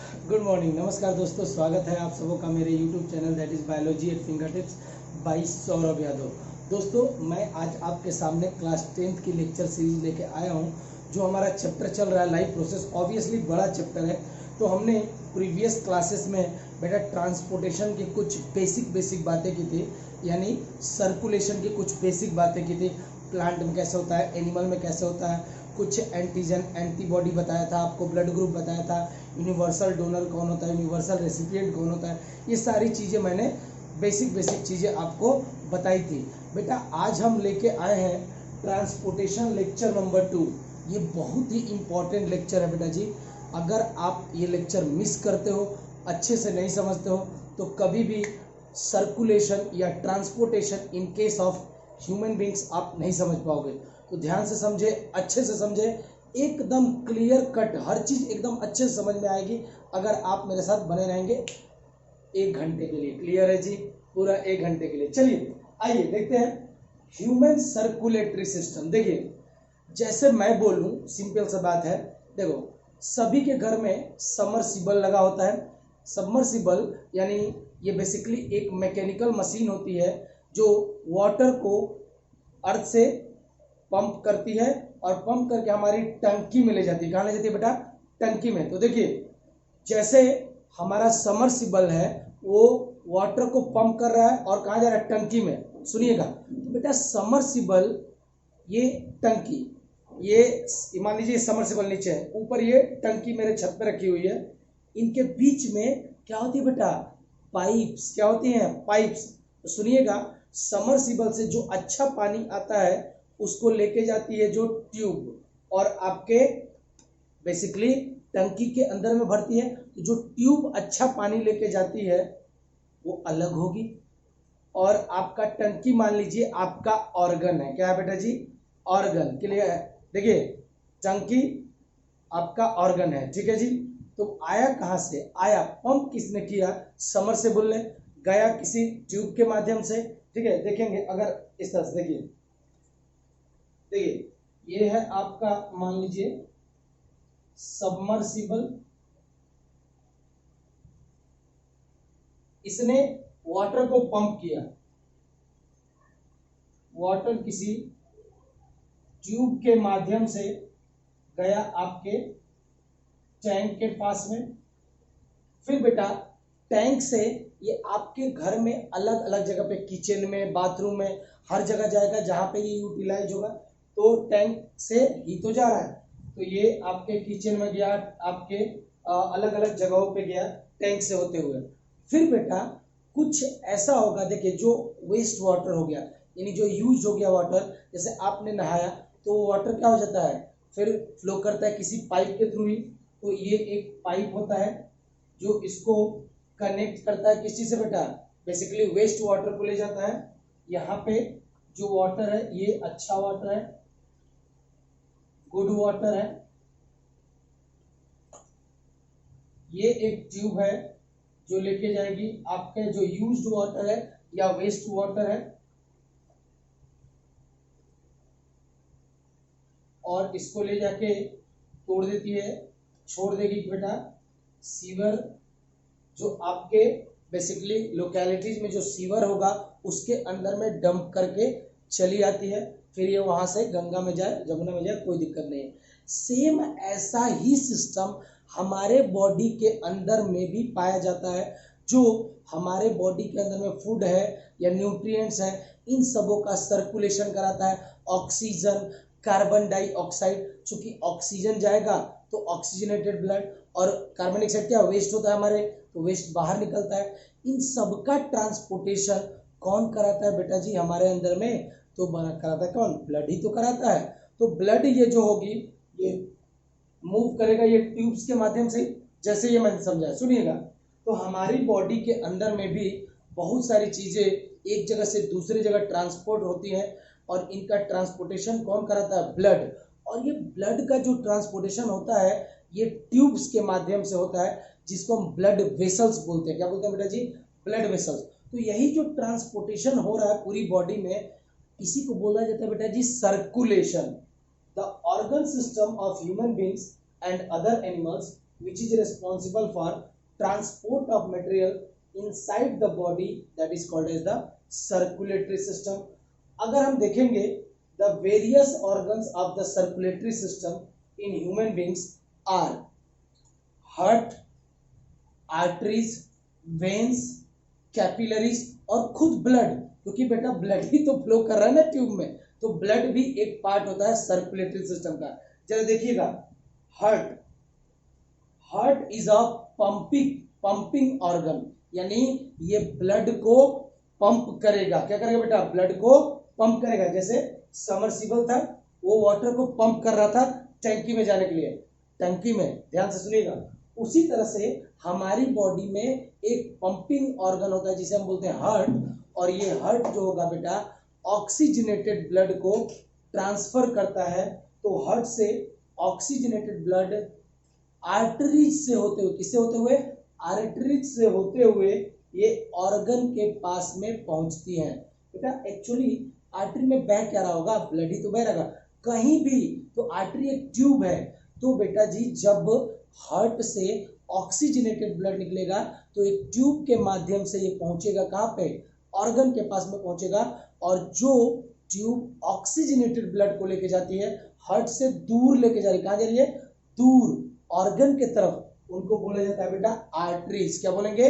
Good morning, नमस्कार दोस्तों, स्वागत है आप सबों का मेरे YouTube channel that is biology eight finger tips by Saurabh Yadav. दोस्तों, मैं आज आपके सामने क्लास 10th की लेक्चर सीरीज लेके आया हूँ। जो हमारा चैप्टर चल रहा है लाइफ प्रोसेस, ऑब्वियसली बड़ा चैप्टर है। तो हमने प्रीवियस क्लासेस में बेटा ट्रांसपोर्टेशन की कुछ बेसिक बातें की थी, यानी सर्कुलेशन की कुछ बेसिक बातें की थी। प्लांट में कैसे होता है, एनिमल में कैसे होता है, कुछ एंटीजन एंटीबॉडी बताया था आपको, ब्लड ग्रुप बताया था, यूनिवर्सल डोनर कौन होता है, यूनिवर्सल रेसिपिएंट कौन होता है, ये सारी चीज़ें मैंने बेसिक चीज़ें आपको बताई थी। बेटा आज हम लेके आए हैं ट्रांसपोर्टेशन लेक्चर नंबर 2। ये बहुत ही इम्पॉर्टेंट लेक्चर है बेटा जी। अगर आप ये लेक्चर मिस करते हो, अच्छे से नहीं समझते हो, तो कभी भी सर्कुलेशन या transportation in case of human beings आप नहीं समझ पाओगे। तो ध्यान से समझे, अच्छे से समझे, एकदम क्लियर कट हर चीज एकदम अच्छे से समझ में आएगी अगर आप मेरे साथ बने रहेंगे 1 घंटे के लिए। क्लियर है जी? पूरा 1 घंटे के लिए। चलिए आइए देखते हैं ह्यूमन सर्कुलेटरी सिस्टम। देखिए, जैसे मैं बोलूं, सिंपल सा बात है। देखो, सभी के घर में सबमर्सिबल लगा होता है। सबमर्सिबल यानी ये बेसिकली एक मैकेनिकल मशीन होती है जो वाटर को अर्थ से पंप करती है और पंप करके हमारी टंकी में ले जाती है। कहाँ ले जाती है बेटा? टंकी में। तो देखिए, जैसे हमारा सबमर्सिबल है वो वाटर को पंप कर रहा है और कहाँ जा रहा है? टंकी में। सुनिएगा, तो बेटा सबमर्सिबल, ये टंकी, ये मान लीजिए सबमर्सिबल नीचे है, ऊपर ये टंकी मेरे छत पे रखी हुई है। इनके बीच में क्या होती है बेटा? पाइप्स। क्या होती हैं? पाइप्स। तो सुनिएगा, सबमर्सिबल से जो अच्छा पानी आता है उसको लेके जाती है जो ट्यूब, और आपके बेसिकली टंकी के अंदर में भरती है। तो जो ट्यूब अच्छा पानी लेके जाती है वो अलग होगी, और आपका टंकी मान लीजिए आपका ऑर्गन है। क्या है बेटा जी? ऑर्गन। क्लियर है? देखिए, टंकी आपका ऑर्गन है, ठीक है जी। तो आया कहां से? आया पंप किसने किया? सबमर्सिबल ने। गया किसी ट्यूब के माध्यम से, ठीक है। देखेंगे अगर इस तरह से, देखिए ये है आपका मान लीजिए सबमर्सिबल। इसने वाटर को पंप किया, वाटर किसी ट्यूब के माध्यम से गया आपके टैंक के पास में। फिर बेटा टैंक से ये आपके घर में अलग अलग जगह पे, किचन में, बाथरूम में, हर जगह जाएगा जहां पे ये यूटिलाइज होगा। तो टैंक से ही तो जा रहा है, तो ये आपके किचन में गया, आपके अलग अलग जगहों पे गया टैंक से होते हुए। फिर बेटा कुछ ऐसा होगा, देखिए, जो वेस्ट वाटर हो गया, यानी जो यूज हो गया वाटर, जैसे आपने नहाया तो वाटर क्या हो जाता है? फिर फ्लो करता है किसी पाइप के थ्रू ही। तो ये एक पाइप होता है जो इसको कनेक्ट करता है किस चीज से बेटा? बेसिकली वेस्ट वाटर को ले जाता है। यहाँ पे जो वाटर है ये अच्छा वाटर है, गुड वाटर है। ये एक ट्यूब है जो लेके जाएगी आपके जो यूज्ड वाटर है या वेस्ट वाटर है, और इसको ले जाके तोड़ देती है, छोड़ देगी बेटा सीवर। जो आपके बेसिकली लोकेलिटीज में जो सीवर होगा उसके अंदर में डंप करके चली आती है। फिर ये वहां से गंगा में जाए, जमुना में जाए, कोई दिक्कत नहीं है। सेम ऐसा ही सिस्टम हमारे बॉडी के अंदर में भी पाया जाता है। जो हमारे बॉडी के अंदर में फूड है या न्यूट्रिएंट्स है, इन सबों का सर्कुलेशन कराता है। ऑक्सीजन, कार्बन डाइऑक्साइड, चूंकि ऑक्सीजन जाएगा तो ऑक्सीजनेटेड ब्लड, और कार्बन डाइऑक्साइड क्या वेस्ट होता है हमारे, तो वेस्ट बाहर निकलता है। इन सब का ट्रांसपोर्टेशन कौन कराता है बेटा जी हमारे अंदर में? तो कराता है कौन? ब्लड ही तो कराता है। तो ब्लड ये जो होगी ये मूव करेगा ये ट्यूब्स के माध्यम से, जैसे ये मैंने समझाया। सुनिएगा, तो हमारी बॉडी के अंदर में भी बहुत सारी चीजें एक जगह से दूसरी जगह ट्रांसपोर्ट होती हैं, और इनका ट्रांसपोर्टेशन कौन कराता है? ब्लड। और ये ब्लड का जो ट्रांसपोर्टेशन होता है ये ट्यूब्स के माध्यम से होता है, जिसको हम ब्लड वेसल्स बोलते हैं। क्या बोलते हैं बेटा जी? Blood vessels. तो यही जो ट्रांसपोर्टेशन हो रहा है पूरी बॉडी में, इसी को बोला जाता है बेटा जी circulation. The organ system of human beings and other animals which is responsible for transport of material inside the body, that is called as the circulatory system. अगर हम देखेंगे the various organs of the circulatory system in human beings are heart, arteries, veins, capillaries और खुद blood, क्योंकि बेटा blood ही तो flow कर रहा है ना ट्यूब में, तो ब्लड भी एक पार्ट होता है सर्कुलेटरी सिस्टम का। जरा देखिएगा, heart, heart is a pumping organ, यानी ये ब्लड को पंप करेगा। क्या करेगा बेटा? ब्लड को पंप करेगा। जैसे समरसीबल था, वो वाटर को पंप कर रहा था टंकी में जाने के लिए, टंकी में, ध्यान से सुनिएगा। उसी तरह से हमारी बॉडी में एक पंपिंग ऑर्गन होता है जिसे हम बोलते हैं हार्ट, और ये हार्ट जो होगा बेटा ऑक्सीजनेटेड ब्लड को ट्रांसफर करता है। तो हार्ट से ऑक्सीजनेटेड ब्लड आर्टरीज से होते हुए, किससे होते हुए? आर्टरीज से होते हुए ये ऑर्गन के पास में पहुंचती है। बेटा एक्चुअली आर्टरी में बह क्या रहा होगा? ब्लड ही तो बह रहा, कहीं भी तो आर्टरी एक ट्यूब है। तो बेटा जी जब हार्ट से ऑक्सीजनेटेड ब्लड निकलेगा तो एक ट्यूब के माध्यम से ये पहुंचेगा कहां पे? ऑर्गन के पास में पहुंचेगा। और जो ट्यूब ऑक्सीजनेटेड ब्लड को लेके जाती है हार्ट से दूर लेके जा रही है, कहां जा रही है? दूर, ऑर्गन के तरफ, उनको बोला जाता है बेटा आर्टरीज। क्या बोलेंगे?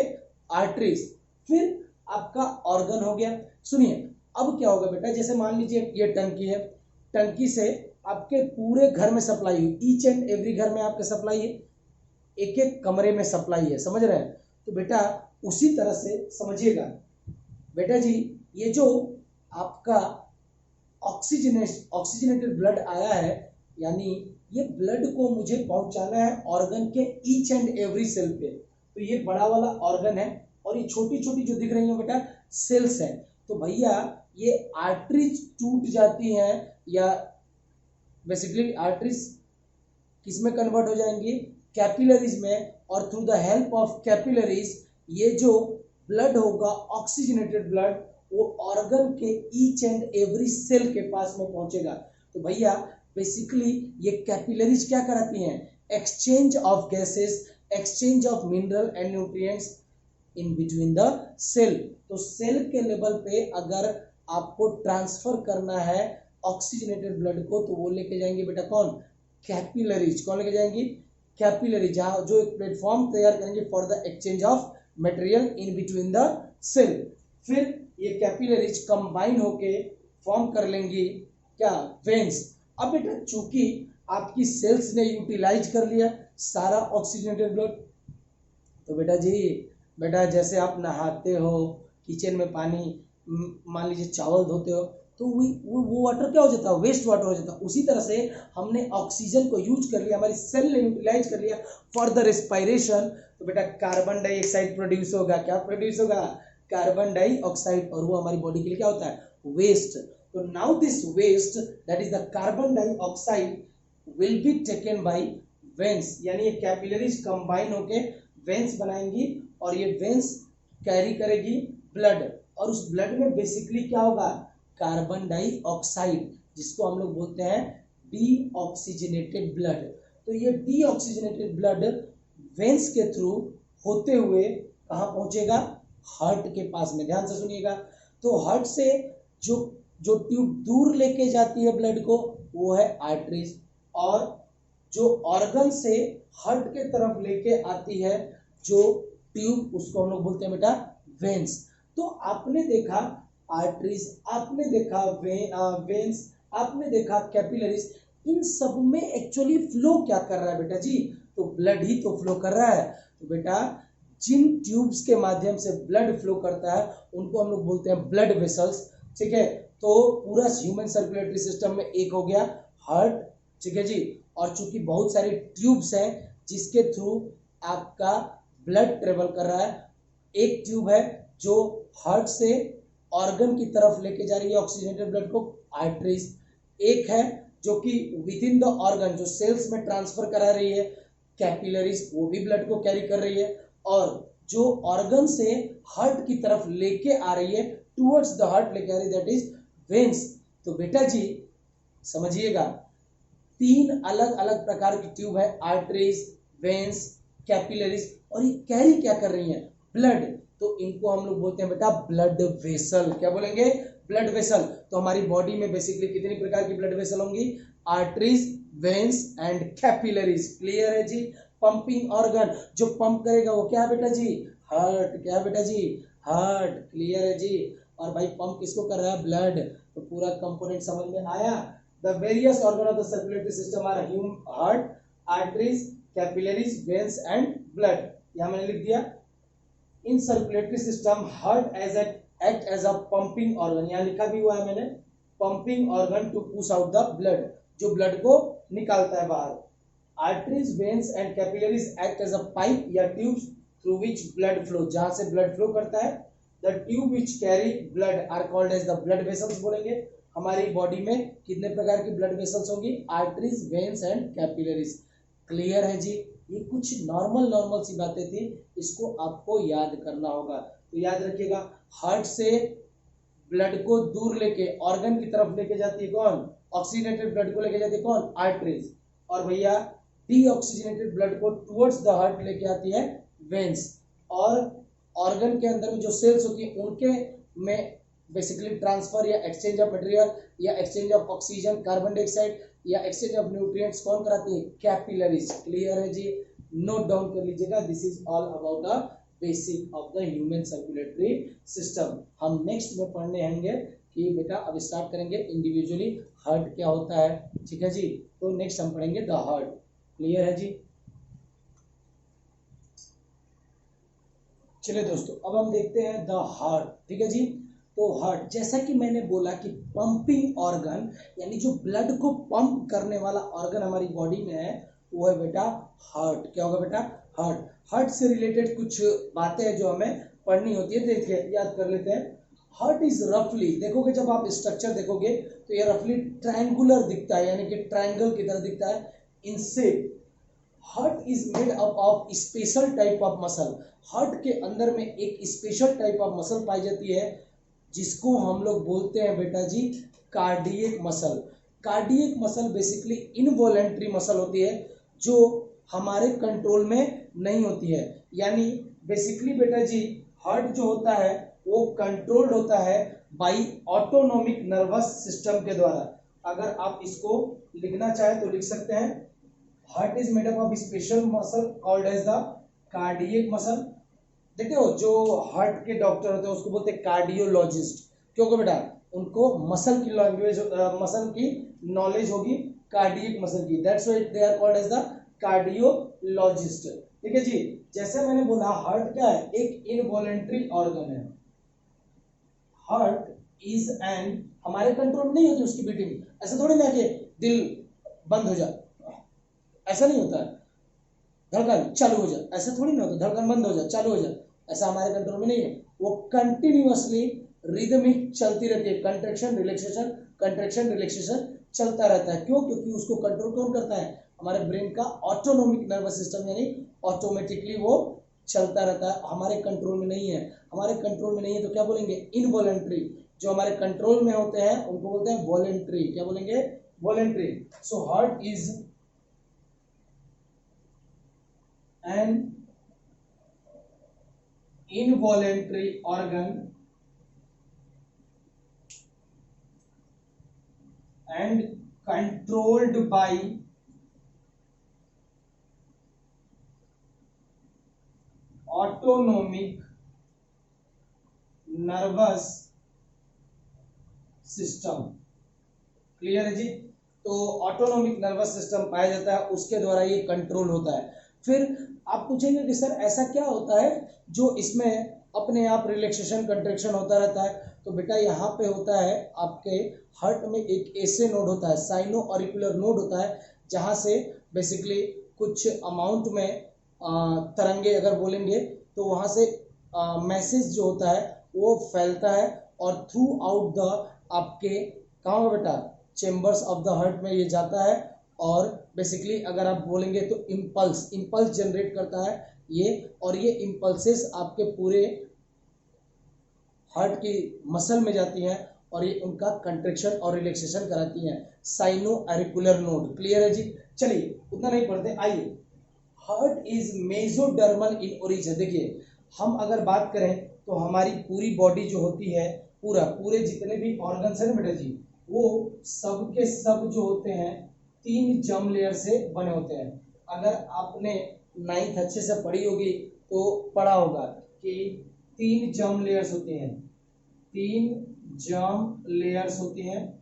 आर्टरीज। फिर आपका ऑर्गन हो गया। सुनिए अब क्या होगा बेटा, जैसे मान लीजिए ये टंकी है, टंकी से आपके पूरे घर में सप्लाई हुई, ईच एंड एवरी घर में आपके सप्लाई है, एक एक कमरे में सप्लाई है, समझ रहे हैं? तो बेटा उसी तरह से समझिएगा बेटा जी, ये जो आपका ऑक्सीजनेटेड ब्लड आया है, यानी ये ब्लड को मुझे पहुंचाना है ऑर्गन के ईच एंड एवरी सेल पे। तो ये बड़ा वाला ऑर्गन है और ये छोटी छोटी जो दिख रही है बेटा सेल्स है। तो भैया ये आर्टरीज टूट जाती हैं, या बेसिकली आर्टरीज किसमें कन्वर्ट हो जाएंगी? कैपिलरीज में। और through the help of capillaries ये जो ब्लड होगा ऑक्सीजनेटेड ब्लड, वो ऑर्गन के ईच एंड एवरी सेल के पास में पहुंचेगा। तो भैया बेसिकली ये कैपिलरीज क्या कराती हैं? Exchange of gases, exchange of mineral and nutrients in between the cell. तो सेल के लेवल पे अगर आपको ट्रांसफर करना है ऑक्सीजनेटेड ब्लड को, तो वो लेके जाएंगे बेटा कौन? कैपिलरीज। कौन लेके जाएंगी? कैपिलरी, जहां जो एक प्लेटफॉर्म तैयार करेंगे for the exchange of material in between the cell. फिर ये कैपिलरीज कंबाइन होके फॉर्म कर लेंगी क्या? वेन्स। अब बेटा चूंकि आपकी सेल्स ने यूटिलाइज कर लिया सारा ऑक्सीजनेटेड ब्लड, तो बेटा जी बेटा जैसे आप नहाते हो, किचन में पानी मान लीजिए चावल धोते हो, तो वो वाटर क्या हो जाता है? वेस्ट वाटर हो जाता है। उसी तरह से हमने ऑक्सीजन को यूज कर लिया, हमारी सेल ने यूटिलाइज कर लिया फॉर द रेस्पिरेशन, तो बेटा कार्बन डाइऑक्साइड प्रोड्यूस होगा। क्या प्रोड्यूस होगा? Carbon dioxide. और वो हमारी बॉडी के लिए क्या होता है? वेस्ट। तो now this waste that is the carbon dioxide will be taken by veins, यानी ये कैपिलरीज कंबाइन होके वेन्स बनाएंगी और ये वेन्स कैरी करेगी ब्लड, और उस ब्लड में बेसिकली क्या होगा? कार्बन डाइऑक्साइड, जिसको हम लोग बोलते हैं डीऑक्सीजनेटेड ब्लड। तो ये डीऑक्सीजनेटेड ब्लड वेन्स के थ्रू होते हुए कहाँ पहुंचेगा? हार्ट के पास में। ध्यान से सुनिएगा, तो हार्ट से जो ट्यूब दूर लेके जाती है ब्लड को वो है आर्टरीज, और जो ऑर्गन से हार्ट के तरफ लेके आती है जो ट्यूब, उसको हम लोग बोलते हैं बेटा वेन्स। तो आपने देखा आर्टरीज, आपने देखा वेन्स, आपने देखा कैपिलरीज, इन सब में एक्चुअली फ्लो क्या कर रहा है बेटा जी? तो ब्लड ही तो फ्लो कर रहा है। तो बेटा जिन ट्यूब्स के माध्यम से ब्लड फ्लो करता है उनको हम लोग बोलते हैं ब्लड वेसल्स, ठीक है? तो पूरा ह्यूमन सर्कुलेटरी सिस्टम में एक हो गया हार्ट, ठीक है जी, और चूंकि बहुत सारी ट्यूब्स हैं जिसके थ्रू आपका ब्लड ट्रेवल कर रहा है, एक ट्यूब है जो हार्ट से ऑर्गन की तरफ लेके जा रही है ऑक्सीजनेटेड ब्लड को, आर्टरीज। एक है जो कि विद इन द ऑर्गन जो सेल्स में ट्रांसफर करा रही है, कैपिलरीज, वो भी ब्लड को कैरी कर रही है, और जो ऑर्गन से हार्ट की तरफ लेके आ रही है, टुवर्ड्स द हार्ट लेके आ रही है, दैट इज वेन्स। तो बेटा जी समझिएगा, तीन अलग अलग प्रकार की ट्यूब है, आर्टरीज, वेन्स कैपिलरीज, और ये कैरी क्या कर रही हैं, ब्लड, तो इनको हम लोग बोलते हैं बेटा ब्लड वेसल। क्या बोलेंगे, ब्लड वेसल। तो हमारी बॉडी में बेसिकली कितनी प्रकार की ब्लड वेसल होंगी, arteries, veins and capillaries. Clear है जी। पंपिंग ऑर्गन, जो पंप करेगा वो क्या है बेटा जी, हार्ट। क्या है बेटा जी, हार्ट। क्लियर है जी। और भाई पंप किसको कर रहा है, ब्लड। तो पूरा कंपोनेंट समझ में आया। The various organ of the circulatory system are heart, arteries, capillaries, veins and blood. यहां मैंने लिख दिया। In circulatory system heart act as a pumping organ, यहां लिखा भी हुआ है मैंने, pumping organ to push out the blood, जो ब्लड को निकालता है बाहर। Arteries, veins and capillaries act as a pipe या tubes through which blood flow, जहां से ब्लड फ्लो करता है। The tube which carry blood are called as the blood vessels. बोलेंगे हमारी बॉडी में कितने प्रकार की ब्लड वेसल्स होगी, arteries, veins and capillaries. Clear है जी। ये कुछ नॉर्मल सी बातें थी, इसको आपको याद करना होगा। तो याद रखिएगा, हार्ट से ब्लड को दूर लेके ऑर्गन की तरफ लेके जाती है कौन, ऑक्सीजनेटेड ब्लड को लेके जाती है कौन, आर्टरीज। और भैया डीऑक्सीजनेटेड ब्लड को टुवर्ड्स द हार्ट लेके आती है वेन्स। और ऑर्गन के अंदर में जो सेल्स होती है उनके में बेसिकली ट्रांसफर या एक्सचेंज ऑफ मटेरियल या exchange of oxygen, carbon dioxide या एक्सचेंज ऑफ न्यूट्रिएंट्स कौन कराती है, कैपिलरीज। क्लियर है जी। नोट डाउन कर लीजिएगा, this is all about the basic of the human circulatory system. हम नेक्स्ट में पढ़ने होंगे कि बेटा अब स्टार्ट करेंगे इंडिविजुअली हार्ट क्या होता है, ठीक है जी। तो नेक्स्ट हम पढ़ेंगे द हार्ट। क्लियर है जी। चलिए दोस्तों, अब हम देखते हैं द हार्ट, ठीक है जी। तो हार्ट, जैसा कि मैंने बोला कि पंपिंग ऑर्गन, यानी जो ब्लड को पंप करने वाला ऑर्गन हमारी बॉडी में है वो है बेटा हार्ट। क्या होगा बेटा, हार्ट। हार्ट से रिलेटेड कुछ बातें हैं जो हमें पढ़नी होती है, देखिए याद कर लेते हैं। हार्ट इज रफली, देखोगे जब आप स्ट्रक्चर देखोगे तो ये रफली ट्रायंगुलर दिखता है, यानी कि ट्रायंगल की तरह दिखता है in shape. Heart is made up of special type of muscle. Heart के अंदर में एक स्पेशल टाइप ऑफ मसल पाई जाती है जिसको हम लोग बोलते हैं बेटा जी cardiac muscle. Cardiac muscle basically involuntary muscle होती है जो हमारे कंट्रोल में नहीं होती है। यानी बेसिकली बेटा जी हार्ट जो होता है वो कंट्रोल्ड होता है बाय ऑटोनोमिक नर्वस सिस्टम के द्वारा। अगर आप इसको लिखना चाहे तो लिख सकते हैं, heart is made up of special muscle called as the cardiac muscle. देखो जो हार्ट के डॉक्टर होते हैं उसको बोलते हैं कार्डियोलॉजिस्ट, क्योंकि बेटा उनको मसल की लैंग्वेज, मसल की नॉलेज होगी, कार्डियक मसल की, that's why they are called as the cardiologist. ठीक है जी। जैसे मैंने बोला हार्ट क्या है, एक इनवॉलेंट्री ऑर्गन है। हार्ट इज एन, हमारे कंट्रोल में नहीं होती उसकी बीटिंग, ऐसा थोड़ी ना कि दिल बंद हो जाए, ऐसा नहीं होता है। धड़कन चालू हो जाए, ऐसा थोड़ी ना होता, धड़कन बंद हो जाए चालू हो जाए, ऐसा हमारे कंट्रोल में नहीं है। वो कंटिन्यूअसली रिदमिक चलती रहती है, कंट्रेक्शन रिलैक्सेशन चलता रहता है। क्यों, क्योंकि उसको कंट्रोल कौन करता है, हमारे ब्रेन का ऑटोनोमिक नर्वस सिस्टम, यानी ऑटोमेटिकली वो चलता रहता है, हमारे कंट्रोल में नहीं है। हमारे कंट्रोल में नहीं है तो क्या बोलेंगे, इनवॉलेंट्री। जो हमारे कंट्रोल में होते हैं उनको बोलते हैं वॉलेंट्री। क्या बोलेंगे, voluntary. So heart is an involuntary organ and controlled by autonomic nervous system। Clear है जी। तो ऑटोनोमिक नर्वस सिस्टम पाया जाता है, उसके द्वारा ये कंट्रोल होता है। फिर आप पूछेंगे कि सर ऐसा क्या होता है जो इसमें अपने आप रिलैक्सेशन कंट्रैक्शन होता रहता है। तो बेटा यहाँ पे होता है आपके हार्ट में एक ऐसे नोड होता है, साइनो ऑरिकुलर नोड होता है, जहाँ से बेसिकली कुछ अमाउंट में तरंगे अगर बोलेंगे तो वहाँ से मैसेज जो होता है वो फैलता है और थ्रू आउट द आपके कहाँ होगा बेटा, चेम्बर्स ऑफ द हार्ट में ये जाता है। और बेसिकली अगर आप बोलेंगे तो इम्पल्स जनरेट करता है ये, और ये इम्पल्सेस आपके पूरे हार्ट की मसल में जाती हैं और ये उनका कंट्रैक्शन और रिलैक्सेशन कराती हैं, साइनो एरिकुलर नोड। क्लियर है जी। चलिए उतना नहीं पढ़ते, आइए heart is mesodermal in origin. देखिए हम अगर बात करें तो हमारी पूरी बॉडी जो होती है, पूरे जितने भी ऑर्गन्स हैं बेटा जी, वो सब के सब जो होते हैं 3 जर्म लेयर से बने होते हैं। अगर आपने 9th अच्छे से पढ़ी होगी तो पढ़ा होगा कि 3 जर्म लेयर्स होते हैं, 3 जर्म लेयर्स होती हैं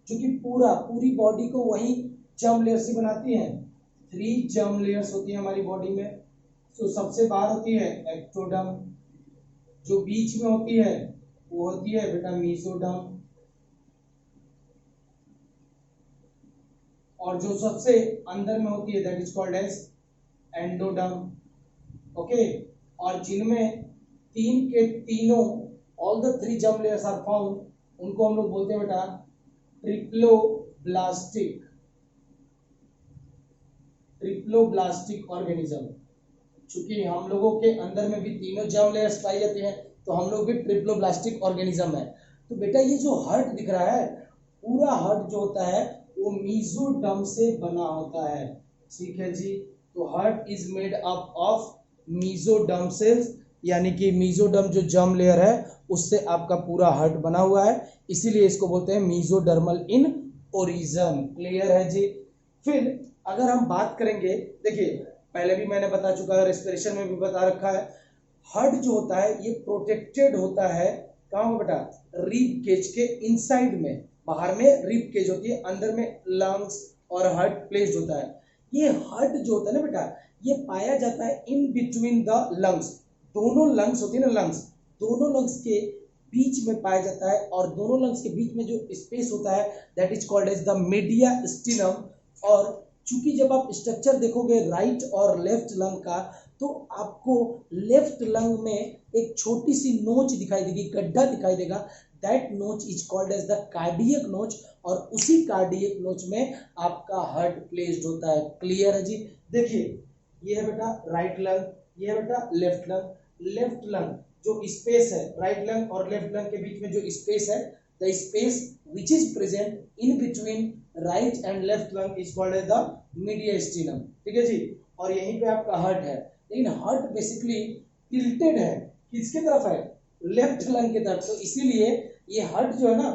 जो कि पूरी बॉडी को वही जर्म लेयर्स ही बनाती हैं। 3 जर्म लेयर्स होती है हमारी बॉडी में। तो सबसे बाहर होती है एक्टोडर्म, जो बीच में होती है वो होती है बेटा मेसोडर्म, और जो सबसे अंदर में होती है that is called as endoderm. Okay, और जिनमें 3 के तीनों all the 3 germ layers are found, उनको हम लोग बोलते हैं बेटा ट्रिप्लोब्लास्टिक ऑर्गेनिज्म। चूंकि हम लोगों के अंदर में भी तीनों जर्म लेयर्स पाई जाती हैं तो हम लोग भी ट्रिप्लोब्लास्टिक ऑर्गेनिज्म है। तो बेटा ये जो हार्ट दिख रहा है, पूरा हार्ट जो होता है वो मेसोडर्म से बना होता है। ठीक है जी, तो heart is made up of mesoderm cells, यानी कि मेसोडर्म जो जर्म लेयर है उससे आपका पूरा हार्ट बना हुआ है, इसीलिए इसको बोलते हैं मेसोडर्मल इन ओरिजिन। क्लियर है जी। फिर अगर हम बात करेंगे, देखिए पहले भी मैंने बता चुका है, रेस्पिरेशन में भी बता रखा है, हार्ट जो होता है ये प्रोटेक्टेड होता है कहाँ बेटा, रिब केज के इनसाइड में। बाहर में रिब केज होती है, अंदर में लंग्स और हार्ट प्लेस्ड होता है। ये हार्ट जो होता है ना बेटा, ये पाया जाता है इन बिटवीन द लंग्स। दोनों लंग्स होती है ना, लंग्स, दोनों लंग्स के बीच में पाया जाता है, और दोनों लंग्स के बीच में जो स्पेस होता है that is called as the mediastinum. और चूंकि जब आप स्ट्रक्चर देखोगे राइट और लेफ्ट लंग का, तो आपको लेफ्ट लंग में एक छोटी सी नोच दिखाई देगी, गड्ढा दिखाई देगा, that notch is called as the cardiac notch, और उसी कार्डियक नोच में आपका हार्ट प्लेस्ड होता है। क्लियर है जी। देखिए ये है बेटा राइट लंग, ये है बेटा लेफ्ट लंग। लेफ्ट लंग जो स्पेस है, राइट लंग और लेफ्ट लंग के बीच में जो स्पेस है, the space which is present in between right and left lung is called as the mediastinum. ठीक है जी, और यहीं पे आपका हार्ट है। लेकिन हार्ट बेसिकली टिल्टेड है, किसके तरफ है, लेफ्ट लंग की तरफ, तो इसीलिए ये हार्ट जो है ना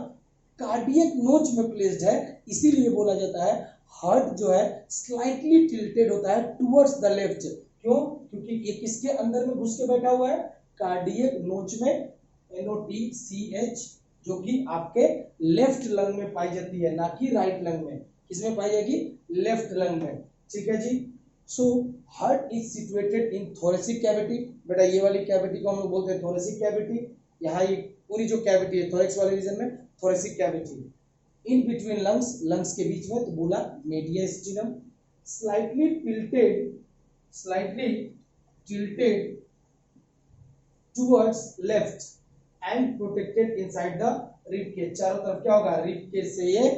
कार्डियक नोच में प्लेस्ड है, इसीलिए बोला जाता है हार्ट जो है स्लाइटली टिल्टेड होता है टुवर्ड्स द लेफ्ट। क्यों, क्योंकि ये किसके अंदर में घुस के बैठा हुआ है, कार्डियक नोच में, NOTCH, जो कि आपके लेफ्ट लंग में पाई जाती है, ना कि राइट लंग में। किसमें पाई जाएगी, लेफ्ट लंग में। ठीक है जी। So heart is situated in thoracic cavity. बेटा ये वाली कैविटी को हम लोग बोलते हैं थोरेसिक कैविटी। यहाँ ये पूरी जो कैविटी है थोरेक्स वाले रीजन में thoracic cavity, in between lungs, lungs के बीच में, तो बोला mediastinum. Slightly tilted towards left and protected inside the rib cage. चारों तरफ क्या होगा, रिब केज से ये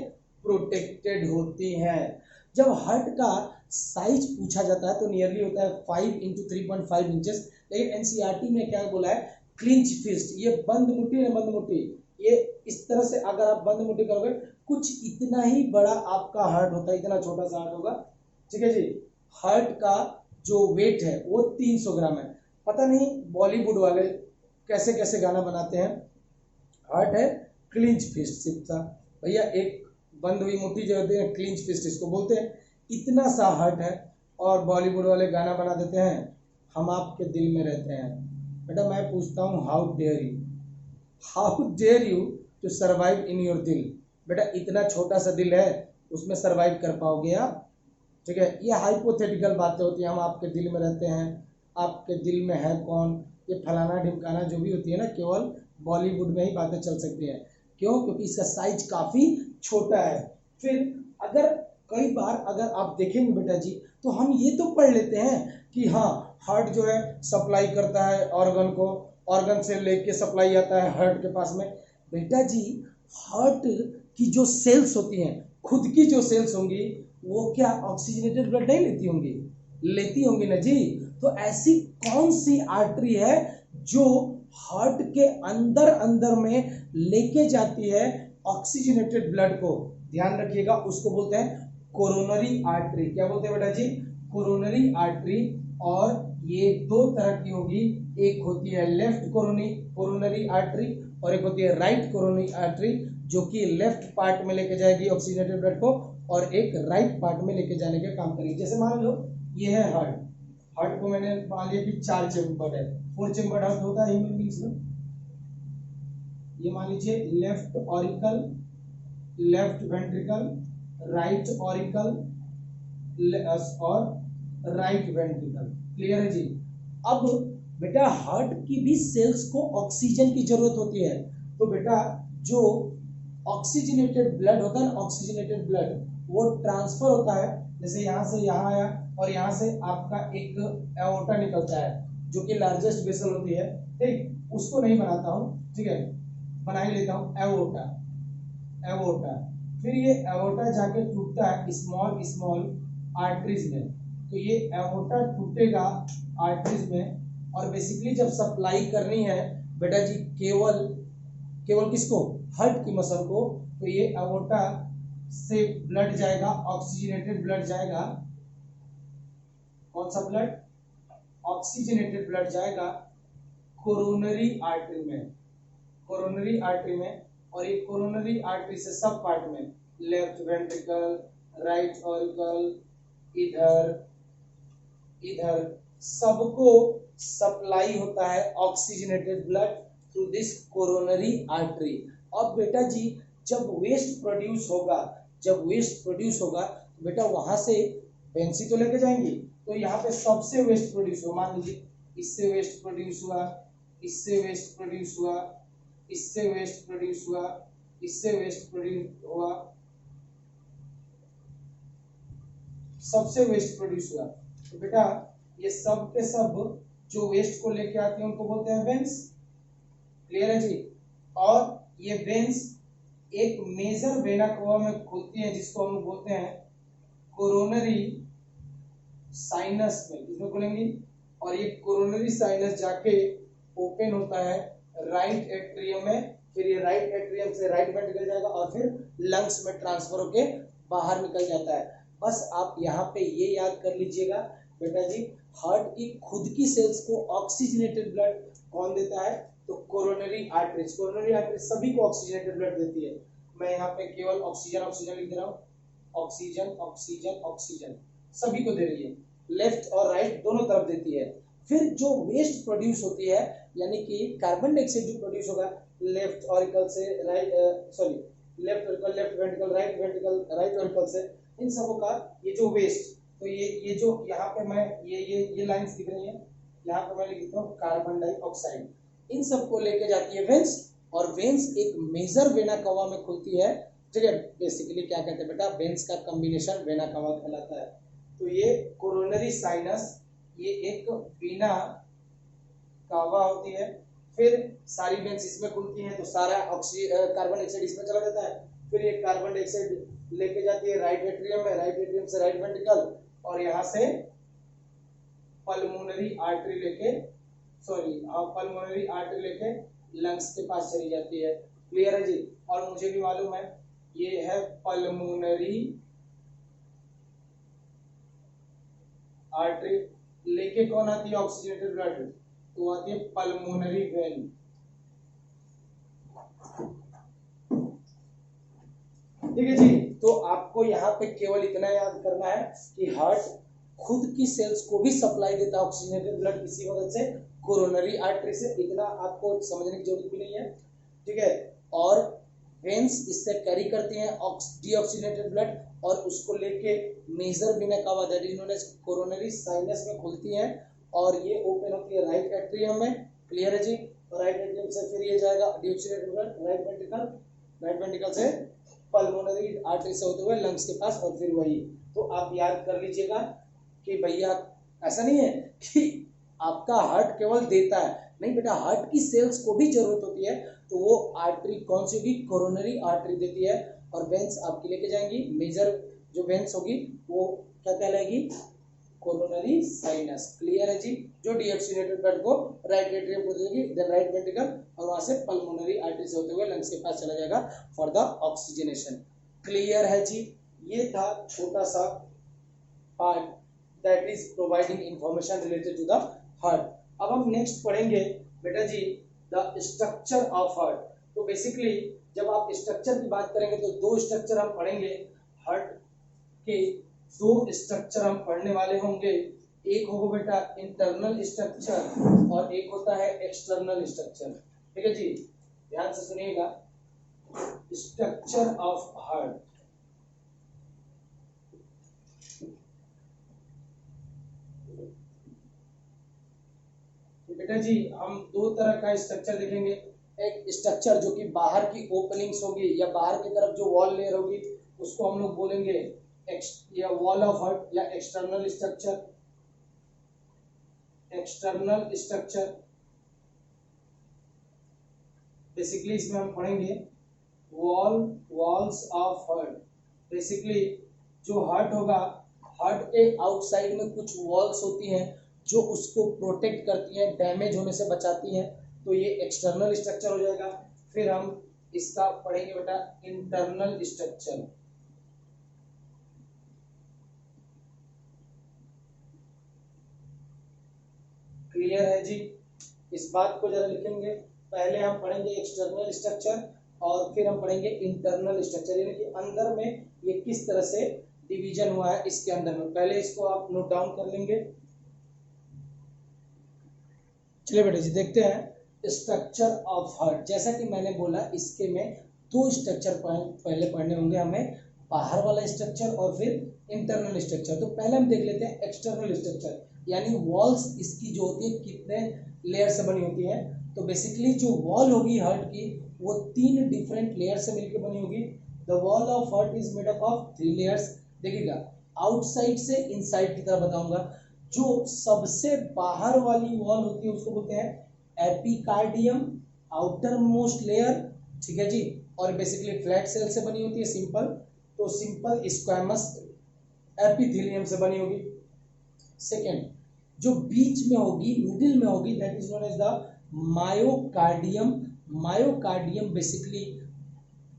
प्रोटेक्टेड होती हैं। जब हार्ट का साइज पूछा जाता है तो नियरली होता है 5 into 3.5 इंचेस। लेकिन एनसीईआरटी में क्या बोला है, क्लिंच फिस्ट, ये बंद मुट्ठी है, बंद मुट्ठी, ये इस तरह से अगर आप बंद मुट्ठी करोगे कुछ इतना ही बड़ा आपका हार्ट होता है, इतना छोटा सा हार्ट होगा। ठीक है जी। हार्ट का जो वेट है वो 300 ग्राम है। पता नहीं बॉलीवुड वाले कैसे कैसे गाना बनाते हैं, हार्ट है क्लिंच फिस्ट, सिर्फ सा भैया एक बंद हुई मुट्ठी जो होती है क्लिंच फिस्ट इसको बोलते हैं, इतना सा हार्ट है, और बॉलीवुड वाले गाना बना देते हैं हम आपके दिल में रहते हैं। बेटा मैं पूछता हूँ how dare you to survive in your दिल। बेटा इतना छोटा सा दिल है, उसमें सर्वाइव कर पाओगे आप? ठीक है, ये हाइपोथेटिकल बातें होती हैं, हम आपके दिल में रहते हैं, आपके दिल में है कौन, ये फलाना ढिमकाना जो भी होती है ना, केवल बॉलीवुड में ही बातें चल सकती हैं। क्यों, क्योंकि इसका साइज काफी छोटा है। फिर अगर कई बार अगर आप देखेंगे बेटा जी, तो हम ये तो पढ़ लेते हैं कि हाँ हार्ट जो है सप्लाई करता है ऑर्गन को, ऑर्गन से लेके सप्लाई आता है हार्ट के पास में। बेटा जी हार्ट की जो सेल्स होती हैं, खुद की जो सेल्स होंगी, वो क्या ऑक्सीजनेटेड ब्लड नहीं लेती होंगी? लेती होंगी ना जी। तो ऐसी कौन सी आर्टरी है जो हार्ट के अंदर अंदर में लेके जाती है ऑक्सीजनेटेड ब्लड को? ध्यान रखिएगा, उसको बोलते हैं कोरोनरी आर्टरी। क्या बोलते हैं बेटा जी? कोरोनरी आर्टरी, और ये दो तरह की होगी, एक होती है लेफ्ट कोरोनरी आर्टरी और एक होती है राइट कोरोनरी आर्टरी, जो कि लेफ्ट पार्ट में लेके जाएगी ऑक्सीजनेटेड ब्लड को और एक राइट पार्ट में लेके जाने का काम करेगी। जैसे मान लो ये है हार्ट को मैंने मान लिया कि 4 चेम्बर है, 4 चेम्बर हार्ट होता है ह्यूमन बीइंग्स में। ये मान लीजिए left auricle, left ventricle, right auricle और राइट वेंट्रिकल। क्लियर है जी। अब बेटा हार्ट की भी सेल्स को ऑक्सीजन की जरूरत होती है, तो बेटा जो ऑक्सीजनेटेड ब्लड होता है ना, ऑक्सीजनेटेड ब्लड वो ट्रांसफर होता है, जैसे यहाँ से यहाँ आया और यहाँ से आपका एक एओर्टा निकलता है जो कि लार्जेस्ट वेसल होती है, ठीक, उसको नहीं बनाता हूँ, ठीक है, बना ही लेता हूँ एओर्टा। फिर ये एओर्टा जाके टूटता है स्मॉल स्मॉल आर्टरीज में, तो ये एओर्टा टूटेगा आर्टरीज में, और बेसिकली जब सप्लाई करनी है बेटा जी केवल किसको, हार्ट की मसल को, तो ये एओर्टा से ब्लड जाएगा, ऑक्सीजनेटेड ब्लड जाएगा, कौन सा ब्लड, ऑक्सीजनेटेड ब्लड जाएगा कोरोनरी आर्टरी में, और ये कोरोनरी आर्टरी से सब पार्ट में, लेफ्ट वेंट्रिकल, राइट ऑरिकल, इधर सबको सप्लाई होता है oxygenated blood through this coronary artery. अब बेटा जी जब वेस्ट प्रोड्यूस होगा तो बेटा वहां से वेंस ही तो लेके जाएंगे, तो यहाँ पे सबसे वेस्ट प्रोड्यूस हुआ, मान लीजिए इससे वेस्ट प्रोड्यूस हुआ, इससे वेस्ट प्रोड्यूस हुआ, इससे वेस्ट प्रोड्यूस हुआ, इससे वेस्ट प्रोड्यूस हुआ, सबसे वेस्ट प्रोड्यूस हुआ, तो बेटा ये सब के सब जो वेस्ट को लेके आते हैं उनको बोलते हैं वेंस। क्लियर है जी। और ये वेंस एक मेजर वेना कवा में खुलती है जिसको हम बोलते हैं कोरोनरी साइनस में, किसमें खुलेंगी, और ये कोरोनरी साइनस जाके ओपन होता है राइट एट्रियम में, फिर ये राइट एट्रियम से राइट वेंट्रिकल जाएगा और फिर लंग्स में ट्रांसफर होके बाहर निकल जाता है। बस आप यहाँ पे ये याद कर लीजिएगा बेटा जी, हार्ट की खुद की सेल्स को ऑक्सीजनेटेड ब्लड कौन देता है, तो कोरोनरी आर्टरीज सभी को ऑक्सीजनेटेड ब्लड देती है। मैं यहाँ पे केवल ऑक्सीजन लिख दे रहा हूँ, ऑक्सीजन सभी को दे रही है, लेफ्ट और राइट दोनों तरफ देती है। फिर जो वेस्ट प्रोड्यूस होती है, यानी कि कार्बन डाइऑक्साइड जो प्रोड्यूस होगा लेफ्ट ऑरिकल से लेफ्ट वेंट्रिकल, राइट ऑरिकल से, इन सबों का ये जो वेस्ट, तो ये जो यहाँ पे मैं ये लाइंस दिख रही है, यहाँ पे मैं लिखता हूँ कार्बन डाइऑक्साइड, इन सबको लेके जाती है वेंस, और वेंस एक मेजर वेना कवा में खुलती है, ठीक है। बेसिकली क्या कहते हैं बेटा, वेंस का कॉम्बिनेशन वेना कवा कहलाता है। तो ये कोरोनरी साइनस, ये एक वेना कवा होती है, फिर सारी वेंस इसमें खुलती हैं, तो सारा कार्बन डाइऑक्साइड इसमें चला जाता है, फिर ये कार्बन डाइऑक्साइड लेके जाती है राइट एट्रियम में, राइट एट्रियम से राइट वेंट्रिकल, और यहाँ से पल्मोनरी आर्टरी लेके लंग्स के पास चली जाती है। क्लियर है जी। और मुझे भी मालूम है ये है पल्मोनरी आर्टरी, लेके कौन आती है ऑक्सीजनेटेड ब्लड, तो आती है पल्मोनरी वेन। ठीक है जी। तो आपको यहाँ पे केवल इतना याद करना है कि हार्ट खुद की सेल्स को भी सप्लाई देता है ऑक्सीजनेटेड ब्लड, इसी वजह से कोरोनरी आर्टरी से, इतना आपको समझने की जरूरत भी नहीं है, ठीक है। और वेंस इससे कैरी करती हैं डीऑक्सीजनेटेड ब्लड, और उसको लेके major vena cava that is known as coronary sinus में खुलती हैं, और ये ओपन होती है राइट एट्रियम में। क्लियर है जी। और राइट एट्रियम से फिर ये जाएगा डीऑक्सीजनेटेड ब्लड राइट वेंट्रिकल से पल्मोनरी आर्टरी से होते हुए लंग्स के पास, और फिर वही। तो आप याद कर लीजिएगा कि भैया ऐसा नहीं है कि आपका हार्ट केवल देता है, नहीं बेटा, हार्ट की सेल्स को भी जरूरत होती है, तो वो आर्टरी कौन सी होगी, कोरोनरी आर्टरी देती है, और वेंस आपकी लेके जाएंगी, मेजर जो वेंस होगी वो क्या कहलाएगी, कोरोनरी साइनस। क्लियर है जी। जो डीऑक्सीजनेटेड ब्लड को राइट एट्रियम को देगी, देन राइट वेंट्रिकल, और वहां से पल्मोनरी आर्टरी से होते हुए लंग्स के पास चला जाएगा फॉर द ऑक्सीजनेशन। क्लियर है जी। ये था छोटा सा part that is providing information related to the heart. अब हम नेक्स्ट पढ़ेंगे बेटा जी द स्ट्रक्चर ऑफ हार्ट। तो बेसिकली जब आप स्ट्रक्चर की बात करेंगे तो दो स्ट्रक्चर हम पढ़ेंगे हार्ट के, दो स्ट्रक्चर हम पढ़ने वाले होंगे। एक होगा बेटा इंटरनल स्ट्रक्चर और एक होता है एक्सटर्नल स्ट्रक्चर। ठीक है जी, ध्यान से सुनिएगा। स्ट्रक्चर ऑफ हार्ट, बेटा जी हम दो तरह का स्ट्रक्चर देखेंगे। एक स्ट्रक्चर जो कि बाहर की ओपनिंग्स होगी या बाहर की तरफ जो वॉल लेयर होगी उसको हम लोग बोलेंगे या वॉल ऑफ हार्ट या external structure. External structure basically इसमें हम पढ़ेंगे वॉल्स ऑफ हार्ट। बेसिकली जो हार्ट होगा, हार्ट के आउटसाइड में कुछ वॉल्स होती हैं जो उसको प्रोटेक्ट करती हैं, डैमेज होने से बचाती हैं, तो ये एक्सटर्नल स्ट्रक्चर हो जाएगा। फिर हम इसका पढ़ेंगे बेटा इंटरनल स्ट्रक्चर। क्लियर है जी, इस बात को जरा लिखेंगे। पहले हम पढ़ेंगे एक्सटर्नल स्ट्रक्चर और फिर हम पढ़ेंगे इंटरनल स्ट्रक्चर, यानी कि अंदर में ये किस तरह से डिवीजन हुआ है इसके अंदर में। पहले इसको आप नोट डाउन कर लेंगे। चलिए बेटा जी देखते हैं स्ट्रक्चर ऑफ हार्ट। जैसा कि मैंने बोला इसके में दो स्ट्रक्चर पहले पढ़ने होंगे हमें, बाहर वाला स्ट्रक्चर और फिर इंटरनल स्ट्रक्चर। तो पहले हम देख लेते हैं एक्सटर्नल स्ट्रक्चर, यानी वॉल्स इसकी जो होती है कितने लेयर से बनी होती है। तो बेसिकली जो वॉल होगी हार्ट की वो 3 डिफरेंट लेयर से मिलकर बनी होगी। The wall of heart is made up of 3 layers. देखिएगा आउटसाइड से इनसाइड की तरह बताऊंगा। जो सबसे बाहर वाली वॉल होती है उसको बोलते हैं एपिकार्डियम, आउटर मोस्ट लेयर। ठीक है जी, और बेसिकली फ्लैट सेल से बनी होती है, सिंपल, तो सिंपल स्क्वैमस एपिथेलियम से बनी होगी। सेकेंड, जो बीच में होगी, मिडिल में होगी, that is known as the myocardium. Myocardium basically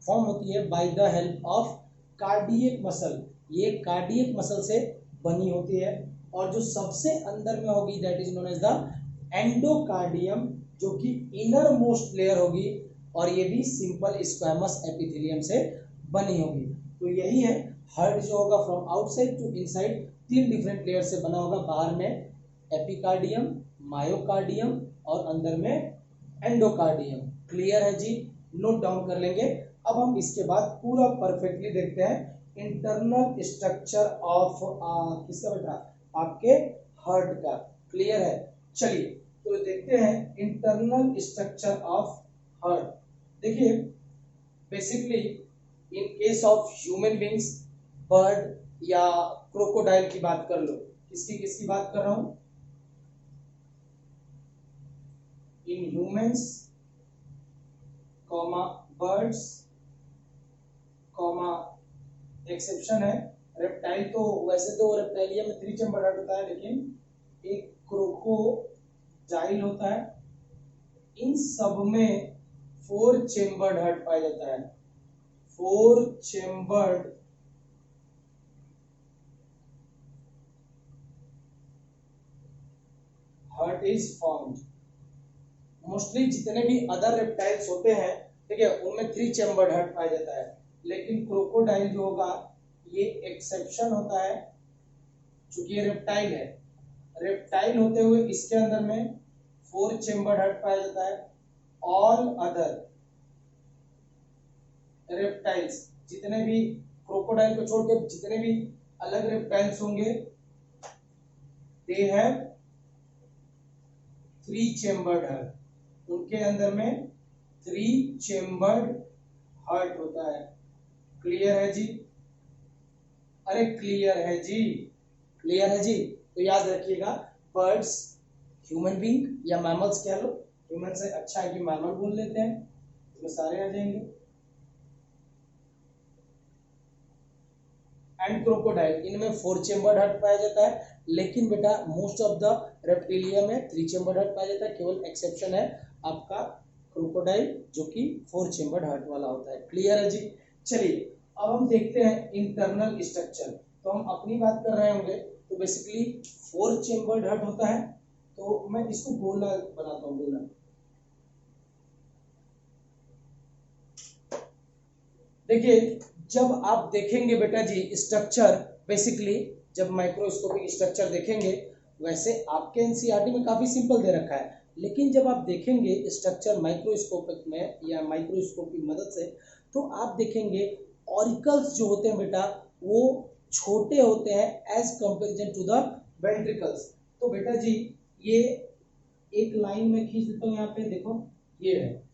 form होती है by the help of cardiac muscle. ये कार्डियक मसल से बनी होती है। और जो सबसे अंदर में होगी that is known as the endocardium, जो कि इनर मोस्ट लेयर होगी और ये भी सिंपल स्क्वैमस एपिथेलियम से बनी होगी। तो यही है हार्ट जो होगा from outside to inside 3 different layer से बना होगा। बाहर में एपिकार्डियम, मायोकार्डियम और अंदर में एंडोकार्डियम। क्लियर है जी, नोट डाउन कर लेंगे। अब हम इसके बाद पूरा परफेक्टली देखते हैं इंटरनल स्ट्रक्चर ऑफ किसका बेटा, आपके हार्ट का। क्लियर है, चलिए तो देखते हैं इंटरनल स्ट्रक्चर ऑफ हार्ट। देखिए basically in case of human beings, bird या क्रोकोडाइल की बात कर लो। किसकी बात कर रहा हूं? In humans comma birds comma, exception है रेप्टाइल। तो वैसे तो रेप्टाइलिया में 3 चैम्बर हार्ट होता है, लेकिन एक क्रोकोडाइल होता है। इन सब में 4 चैम्बर्ड हार्ट पाया जाता है। 4 chambered heart is found. Mostly जितने भी अदर रेप्टाइल्स होते हैं, ठीक है, उनमें 3 चैम्बर्ड हार्ट पाया जाता है, लेकिन क्रोकोडाइल जो होगा ये एक्सेप्शन होता है, चूंकि ये रेप्टाइल है। रेप्टाइल होते हुए इसके अंदर में 4 चैम्बर्ड हार्ट पाया जाता है। ऑल अदर रेप्टाइल्स, जितने भी क्रोकोडाइल को छोड़कर जितने भी अलग रेप्टाइल्स होंगे, दे हैव 3 चैम्बर्ड हार्ट। उनके अंदर में 3 चैम्बर्ड हार्ट होता है। क्लियर है जी? अरे क्लियर है जी, क्लियर है जी। तो याद रखिएगा बर्ड्स, ह्यूमन बींग या मैमल्स कह लो, ह्यूमन से अच्छा है कि मैमल बोल लेते हैं, इसमें सारे आ जाएंगे। एंड क्रोकोडाइल, इनमें 4 चैम्बर्ड हार्ट पाया जाता है, लेकिन बेटा मोस्ट ऑफ द रेप्टिलिया में 3 चैम्बर्ड हार्ट पाया जाता है। केवल एक्सेप्शन है आपका क्रोकोडाइल जो कि 4 चैम्बर्ड हार्ट वाला होता है। क्लियर है जी? चलिए अब हम देखते हैं इंटरनल स्ट्रक्चर। तो हम अपनी बात कर रहे होंगे तो बेसिकली 4 चेम्बर्ड हार्ट होता है। तो मैं इसको गोला बनाता हूँ, गोला। देखिए जब आप देखेंगे बेटा जी स्ट्रक्चर, बेसिकली जब माइक्रोस्कोपिक स्ट्रक्चर देखेंगे, वैसे आपके एनसीईआरटी में काफी सिंपल दे रखा है, लेकिन जब आप देखेंगे स्ट्रक्चर माइक्रोस्कोपिक में या माइक्रोस्कोप की मदद से, तो आप देखेंगे ऑरिकल्स जो होते हैं बेटा वो छोटे होते हैं as comparison to the ventricles. तो बेटा जी ये एक लाइन में खींच देता हूँ, यहाँ पे देखो ये है,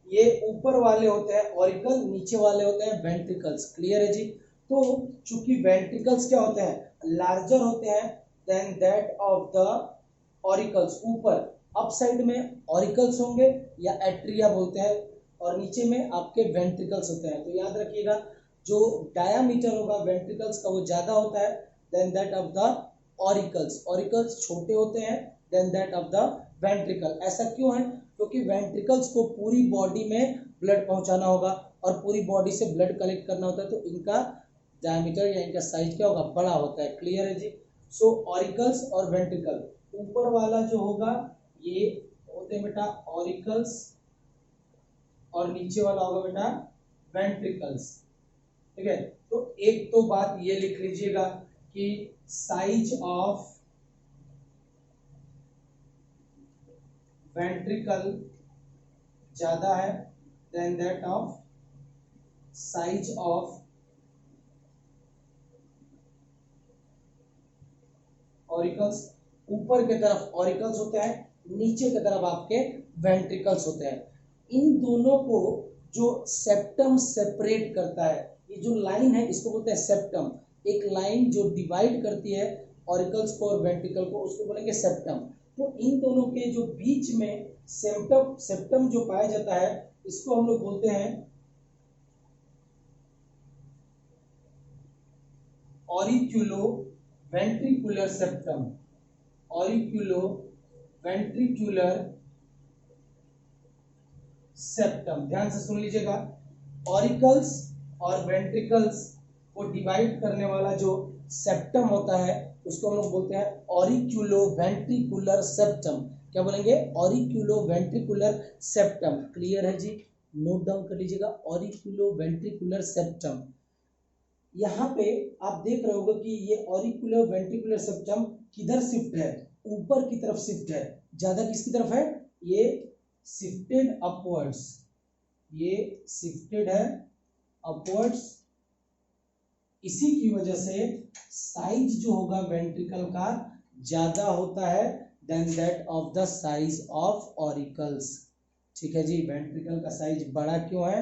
ये ऊपर वाले होते हैं ऑरिकल, नीचे वाले होते हैं वेंट्रिकल्स। क्लियर है जी। तो चूंकि वेंट्रिकल्स क्या होते हैं, लार्जर होते हैं than that of the auricles. ऊपर अप साइड में ऑरिकल्स होंगे या एट्रिया बोलते हैं, और नीचे में आपके वेंट्रिकल्स होते हैं। तो याद रखिएगा जो डायामीटर होगा वेंट्रिकल्स का वो ज्यादा होता है than that of the auricles. Auricles छोटे होते हैं than that of the ventricle. ऐसा क्यों है, क्योंकि वेंट्रिकल्स को पूरी बॉडी में ब्लड पहुंचाना होगा और पूरी बॉडी से ब्लड कलेक्ट करना होता है, तो इनका डायमीटर या इनका साइज क्या होगा, बड़ा होता है। क्लियर है जी। सो ऑरिकल्स और वेंट्रिकल, ऊपर वाला जो होगा ये होते हैं बेटा ऑरिकल्स और नीचे वाला होगा बेटा वेंट्रिकल्स। ठीक है। तो एक तो बात ये लिख लीजिएगा कि साइज ऑफ वेंट्रिकल ज्यादा है than that of size of auricles. ऊपर की तरफ ऑरिकल्स होते हैं, नीचे की तरफ आपके वेंट्रिकल्स होते हैं। इन दोनों को जो सेप्टम सेपरेट करता है, ये जो लाइन है इसको बोलते हैं सेप्टम। एक लाइन जो डिवाइड करती है ऑरिकल्स को और वेंट्रिकल को, उसको बोलेंगे सेप्टम। तो इन दोनों के जो बीच में सेप्टम जो पाया जाता है, इसको हम लोग बोलते हैं ऑरिक्यूलो वेंट्रिकुलर सेप्टम। ऑरिक्यूलो वेंट्रिकुलर सेप्टम, ध्यान से सुन लीजिएगा। ऑरिकल्स और वेंट्रिकल्स को डिवाइड करने वाला जो सेप्टम होता है उसको हम लोग बोलते हैं ऑरिक्यूलो वेंट्रिकुलर सेप्टम। क्या बोलेंगे, ऑरिक्यूलो वेंट्रिकुलर सेप्टम। क्लियर है जी, नोट डाउन कर लीजिएगा, ऑरिक्यूलो वेंट्रिकुलर सेप्टम। यहाँ पे आप देख रहे होगे कि ये ऑरिक्यूलो वेंट्रिकुलर सेप्टम किधर शिफ्ट है, ऊपर की तरफ शिफ्ट है। ज्यादा किसकी तरफ है, ये शिफ्टेड अपवर्ड्स, ये शिफ्टेड है अपवर्ड्स। इसी की वजह से साइज जो होगा वेंट्रिकल का ज्यादा होता है than that of the size of auricles. ठीक है जी, वेंट्रिकल का साइज बड़ा क्यों है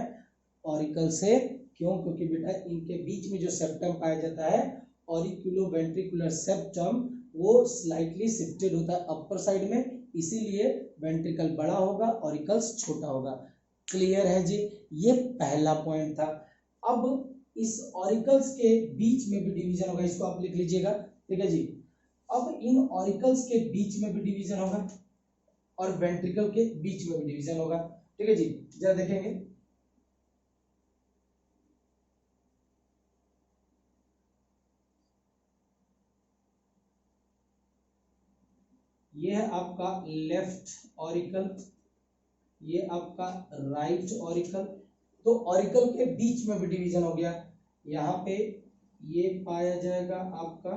ऑरिकल से, क्यों, क्योंकि बेटा इनके बीच में जो सेप्टम पाया जाता है ऑरिक्यूलो वेंट्रिकुलर सेप्टम, वो स्लाइटली शिफ्टेड होता है अपर साइड में, इसीलिए वेंट्रिकल बड़ा होगा ऑरिकल्स छोटा होगा। क्लियर है जी, ये पहला पॉइंट था। अब इस ऑरिकल्स के बीच में भी डिवीजन होगा, इसको आप लिख लीजिएगा। ठीक है जी। अब इन ऑरिकल्स के बीच में भी डिवीजन होगा और वेंट्रिकल के बीच में भी डिवीजन होगा। ठीक है जी, जरा देखेंगे। ये है आपका लेफ्ट ऑरिकल, ये आपका राइट ऑरिकल। तो ऑरिकल के बीच में भी डिवीजन हो गया। यहाँ पे ये पाया जाएगा आपका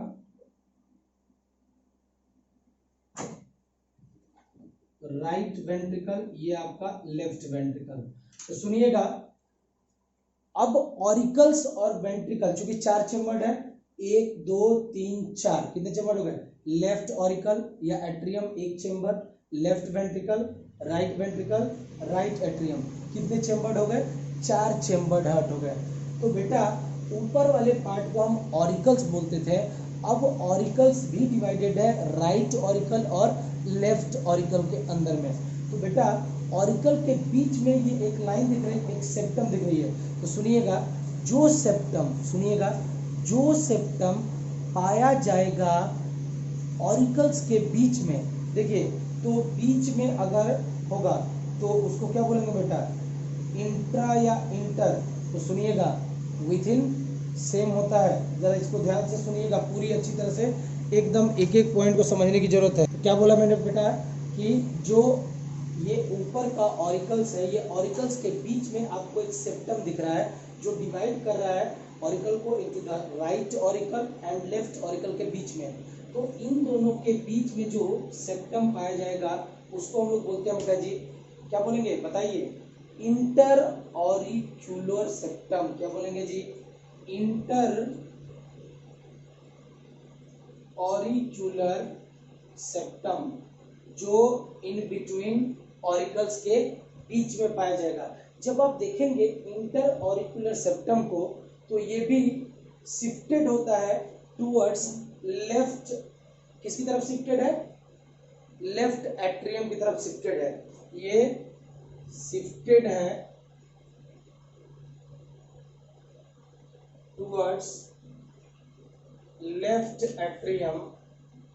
राइट वेंट्रिकल, ये आपका लेफ्ट वेंट्रिकल। तो सुनिएगा, अब ऑरिकल्स और वेंट्रिकल चूंकि 4 चेम्बर्ड है, 1 2 3 4, कितने चेम्बर्ड हो गए, लेफ्ट ऑरिकल या atrium 1 chamber, left ventricle, right ventricle, right atrium, कितने चेम्बर्ड हो गए, 4 चेम्बर्ड हार्ट हो गए। तो बेटा ऊपर वाले पार्ट को हम ऑरिकल्स बोलते थे, अब ऑरिकल्स भी डिवाइडेड है राइट ऑरिकल और लेफ्ट ऑरिकल के अंदर में। तो बेटा ऑरिकल के बीच में ये एक लाइन दिख रही है, एक सेप्टम दिख रही है। तो सुनिएगा, जो सेप्टम, सुनिएगा, जो सेप्टम पाया जाएगा ऑरिकल्स के बीच में, देखिए तो बीच में अगर होगा तो उसको क्या बोलेंगे बेटा, इंट्रा या इंटर। तो सुनिएगा, विथ इन सेम होता है। जरा इसको ध्यान से सुनिएगा पूरी अच्छी तरह से, एकदम एक एक पॉइंट को समझने की जरूरत है। क्या बोला मैंने बेटा कि जो ये ऊपर का ऑरिकल्स है, ये ऑरिकल्स के बीच में आपको एक सेप्टम दिख रहा है जो डिवाइड कर रहा है ऑरिकल को into the right auricle and left auricle के बीच में। तो इन दोनों के बीच में जो सेप्टम पाया जाएगा उसको हम लोग बोलते हैं बेटा जी, क्या बोलेंगे बताइए, इंटर ऑरिक्यूलर सेप्टम। क्या बोलेंगे जी, इंटर ऑरिक्यूलर सेप्टम, जो इन बिटवीन ऑरिकल्स के बीच में पाया जाएगा। जब आप देखेंगे इंटर ऑरिक्यूलर सेप्टम को, तो ये भी शिफ्टेड होता है टूवर्ड्स लेफ्ट। किसकी तरफ शिफ्टेड है? लेफ्ट एट्रियम की तरफ शिफ्टेड है। ये शिफ्टेड है टूवर्ड्स लेफ्ट एट्रियम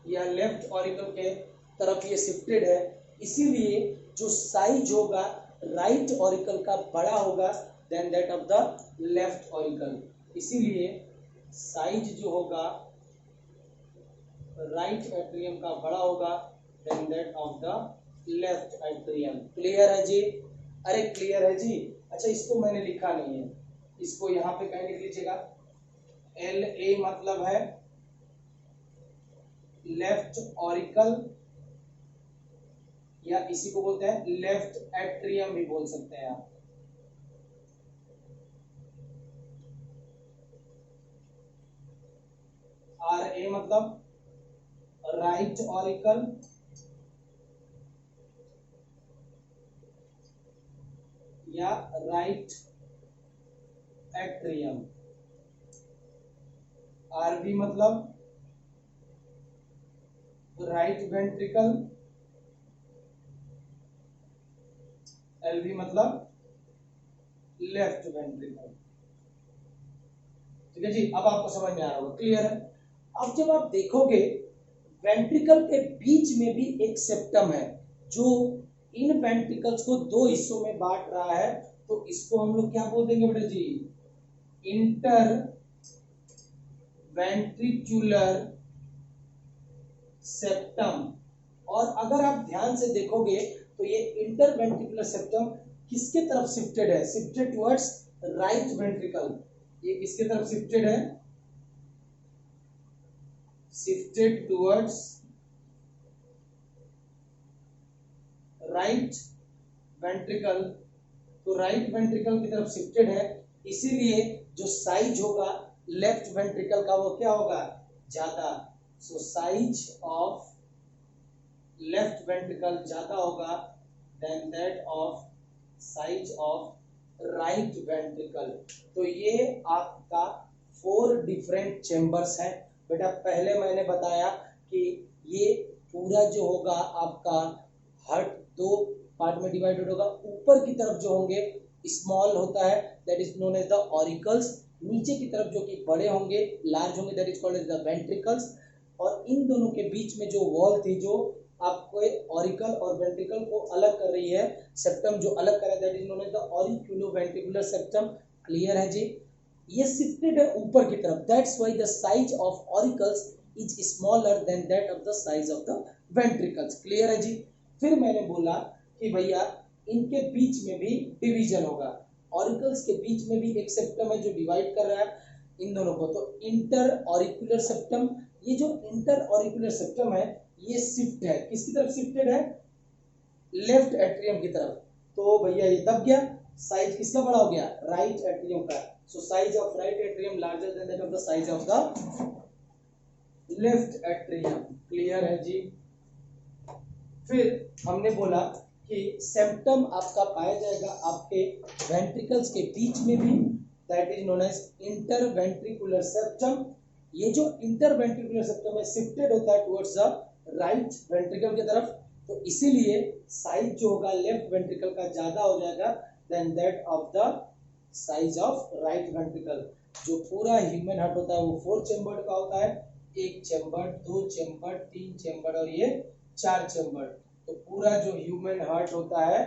या लेफ्ट ऑरिकल के तरफ ये शिफ्टेड है। इसीलिए जो साइज होगा राइट ऑरिकल का बड़ा होगा than that of the left auricle. इसीलिए साइज जो होगा राइट एट्रियम का बड़ा होगा than that of the left atrium. Clear है जी? अरे क्लियर है जी। अच्छा, इसको मैंने लिखा नहीं है, इसको यहाँ पे कहीं लिख लीजिएगा। एल ए मतलब है लेफ्ट ऑरिकल, या इसी को बोलते हैं लेफ्ट एट्रियम भी बोल सकते हैं आप। आर ए मतलब राइट ऑरिकल, या राइट एट्रियम। आर बी मतलब राइट वेंट्रिकल, एल बी मतलब लेफ्ट वेंट्रिकल। ठीक है जी, अब आपको समझ में आ रहा होगा। क्लियर है? अब जब आप देखोगे वेंट्रिकल के बीच में भी एक सेप्टम है जो इन वेंट्रिकल्स को दो हिस्सों में बांट रहा है, तो इसको हम लोग क्या बोल देंगे बेटा जी, इंटर वेंट्रिकुलर सेप्टम। और अगर आप ध्यान से देखोगे तो ये इंटर वेंट्रिकुलर सेप्टम किसके तरफ शिफ्टेड है? Shifted towards right ventricle. ये किसके तरफ शिफ्टेड है? Shifted towards right ventricle. तो राइट वेंट्रिकल की तरफ शिफ्टेड है, इसीलिए जो साइज होगा लेफ्ट वेंट्रिकल का वो क्या होगा? ज्यादा। So size of left ventricle ज्यादा होगा than that of size of right ventricle. तो ये आपका 4 डिफरेंट चेंबर्स है बेटा। पहले मैंने बताया कि ये पूरा जो होगा आपका हार्ट 2 पार्ट में डिवाइडेड होगा। ऊपर की तरफ जो होंगे स्मॉल होता है, that is known as the auricles. नीचे की तरफ जो कि बड़े होंगे, लार्ज होंगे, that is called as the ventricles. और इन दोनों के बीच में जो वॉल थी, जो आपको ऑरिकल और वेंट्रिकल को अलग कर रही है, सेप्टम जो अलग कर रहा है, that is known as the auriculo ventricular septum. Clear है जी? ये शिफ्टेड है ऊपर की तरफ, that's why the size of auricles is smaller than that of the size of the ventricles. Clear है जी? फिर मैंने बोला कि भैया इनके बीच में भी डिवीजन होगा। ऑरिकल्स के बीच में भी एक सेप्टम है जो डिवाइड कर रहा है इन दोनों को, तो इंटर ऑरिकुलर सेप्टम। ये जो इंटर ऑरिकुलर सेप्टम है ये शिफ्ट है, किसकी तरफ शिफ्टेड है? लेफ्ट एट्रियम की तरफ। तो भैया ये दब गया, साइज किसका बड़ा हो गया? राइट एट्रियम का। So size of right atrium larger than that of the size of the left atrium. Clear है जी? फिर हमने बोला कि सेप्टम आपका पाया जाएगा आपके वेंट्रिकल्स के बीच में भी, that is known as inter ventricular septum. ये जो इंटर वेंट्रिकुलर सेप्टम है शिफ्टेड होता है टुवर्ड्स द राइट वेंट्रिकल की तरफ, तो इसीलिए साइज जो होगा लेफ्ट वेंट्रिकल का ज्यादा हो जाएगा than that of the size of right ventricle. जो पूरा ह्यूमन हार्ट होता है वो 4 चेम्बर का होता है, 1 चेम्बर, 2 चेम्बर, 3 चेम्बर और ये 4 चेम्बर। तो पूरा जो ह्यूमन हार्ट होता है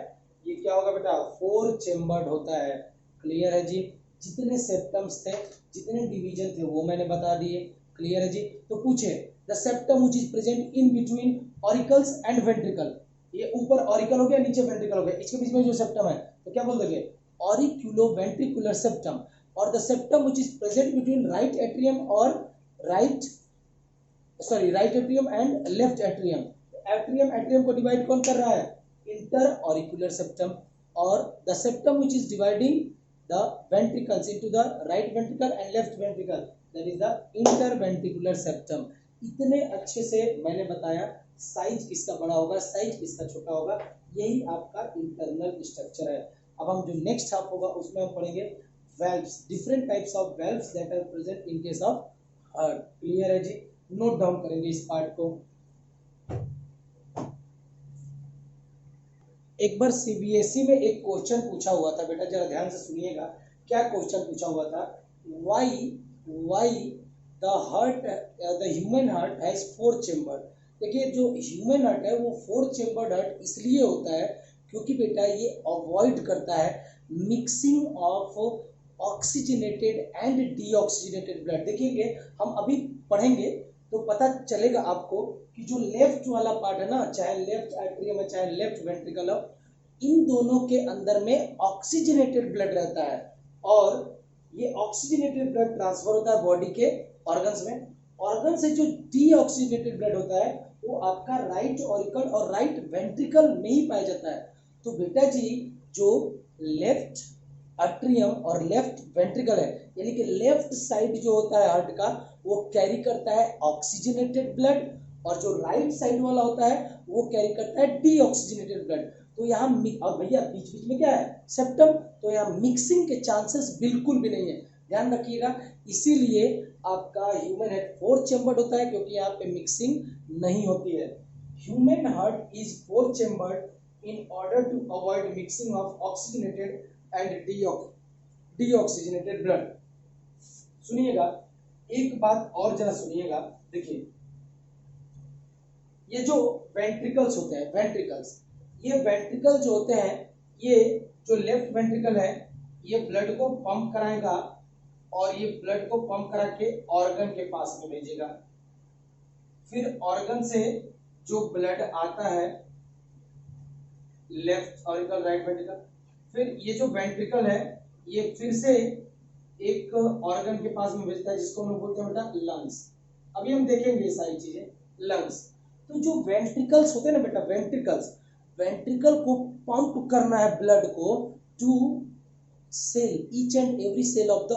ये क्या होगा बेटा? 4 चेम्बर्ड होता है। क्लियर है जी? जितने सेप्टम्स थे, जितने डिवीजन थे वो मैंने बता दिए। क्लियर है जी। तो पूछे the septum which is present in between auricles and ventricle, ये ऊपर ऑरिकल हो गया, नीचे वेंट्रिकल हो गया, इसके बीच में जो सेप्टम है तो क्या बोल देंगे, ऑरिक्यूलो वेंट्रिकुलर सेप्टम। और the septum which is present between right atrium और right atrium and left atrium. Atrium atrium को डिवाइड कौन कर रहा है, इंटर ऑरिकुलर सेप्टम। और the septum which is dividing the ventricles into the right ventricle and left ventricle, that is the interventricular septum। इतने अच्छे से मैंने बताया, साइज किसका बड़ा होगा, साइज किसका छोटा होगा, यही आपका इंटरनल स्ट्रक्चर है। अब हम जो नेक्स्ट हाफ होगा उसमें हम पढ़ेंगे valves, different types of valves that are present in case of heart. Clear है जी। नोट डाउन करेंगे इस पार्ट को। एक बार सीबीएसई में एक क्वेश्चन पूछा हुआ था बेटा, जरा ध्यान से सुनिएगा। क्या क्वेश्चन पूछा हुआ था, why the heart the human heart has 4 chamber. देखिए जो ह्यूमन हार्ट है वो 4 चेम्बर्ड हार्ट इसलिए होता है क्योंकि बेटा ये अवॉइड करता है mixing of oxygenated and deoxygenated blood. देखिए हम अभी पढ़ेंगे तो पता चलेगा आपको कि जो लेफ्ट वाला पार्ट है ना, चाहे लेफ्ट एट्रियम है चाहे लेफ्ट वेंट्रिकल हो, इन दोनों के अंदर में ऑक्सीजनेटेड ब्लड रहता है। और ये ऑक्सीजनेटेड ब्लड ट्रांसफर होता है बॉडी के ऑर्गन्स में। ऑर्गन से जो डीऑक्सीजनेटेड ब्लड होता है वो आपका राइट ऑरिकल और राइट वेंट्रिकल में ही पाया जाता है। तो बेटा जी जो लेफ्ट एट्रियम और लेफ्ट वेंट्रिकल है, यानी कि लेफ्ट साइड जो होता है हार्ट का वो कैरी करता है ऑक्सीजनेटेड ब्लड, और जो राइट साइड वाला होता है वो कैरी करता है डीऑक्सीजनेटेड ब्लड। तो यहाँ और भैया बीच बीच में क्या है, सेप्टम, तो यहाँ मिक्सिंग के चांसेस बिल्कुल भी नहीं है, ध्यान रखिएगा। इसीलिए आपका ह्यूमन हेड 4 चेम्बर्ड होता है क्योंकि यहाँ पे मिक्सिंग नहीं होती है। Human heart is 4 chambered in order to avoid mixing of oxygenated and deoxygenated blood. सुनिएगा एक बात और जरा सुनिएगा। देखिए ये जो वेंट्रिकल्स होते हैं, ये वेंट्रिकल जो होते हैं, ये जो लेफ्ट वेंट्रिकल है ये ब्लड को पंप कराएगा और ये ब्लड को पंप करा के ऑर्गन के पास में भेजेगा। फिर ऑर्गन से जो ब्लड आता है लेफ्ट ऑरिकल राइट वेंट्रिकल, फिर ये जो वेंट्रिकल है ये फिर से एक ऑर्गन के पास में भेजता है जिसको हम बोलते हैं बेटा लंग्स। अभी हम देखेंगे ये सारी चीजें। लंग्स, तो जो वेंट्रिकल्स होते हैं ना बेटा, वेंट्रिकल को पंप करना है ब्लड को to cell, each and every cell of the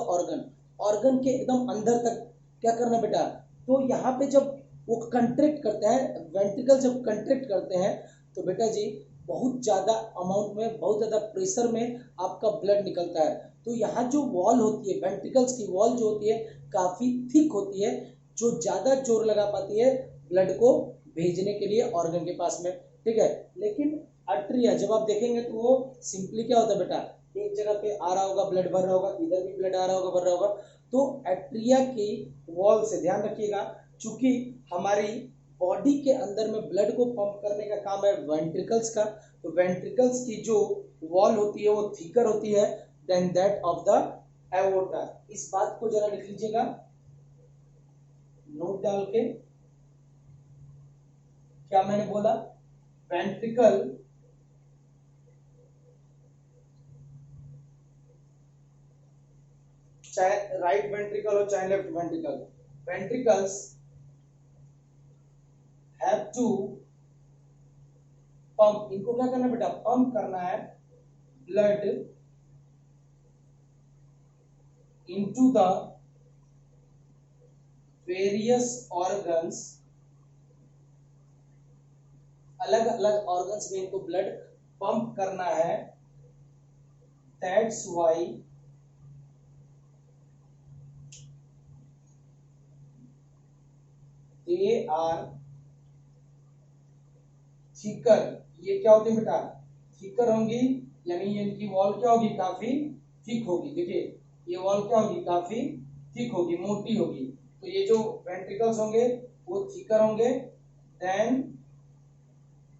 organ के एकदम अंदर तक क्या करना है बेटा। तो यहाँ पे जब वो कंट्रैक्ट करते हैं, वेंट्रिकल जब कंट्रैक्ट करते हैं तो बेटा जी बहुत ज्यादा अमाउंट में, बहुत ज्यादा प्रेशर में आपका ब्लड निकलता है। तो यहाँ जो वॉल होती है, वेंट्रिकल्स की वॉल जो होती है काफी थिक होती है, जो ज्यादा जोर लगा पाती है ब्लड को भेजने के लिए ऑर्गन के पास में, ठीक है। लेकिन आर्टरिया जब आप देखेंगे तो वो सिंपली क्या होता है बेटा, एक जगह पे आ रहा होगा ब्लड भर रहा होगा, इधर भी ब्लड आ रहा होगा भर रहा होगा। तो एट्रिया की वॉल से ध्यान रखिएगा, चूंकि हमारी बॉडी के अंदर में ब्लड को पंप करने का काम है वेंट्रिकल्स का, तो वेंट्रिकल्स की जो वॉल होती है वो थिकर होती है than that of the aorta. इस बात को जरा लिख लीजिएगा नोट डाल के। क्या मैंने बोला, वेंट्रिकल चाहे राइट वेंट्रिकल हो चाहे left ventricle, ventricles have to pump, इनको क्या करना है बेटा, पंप करना है blood into the various organs, अलग अलग ऑर्गन्स में इनको ब्लड पंप करना है। That's why they are thicker. ये क्या होती है बेटा, थिकर होंगी, यानी इनकी वॉल क्या होगी, काफी थिक होगी। देखिए ये वॉल क्या होगी, काफी थिक होगी, मोटी होगी। तो ये जो वेंट्रिकल्स होंगे वो थिकर होंगे then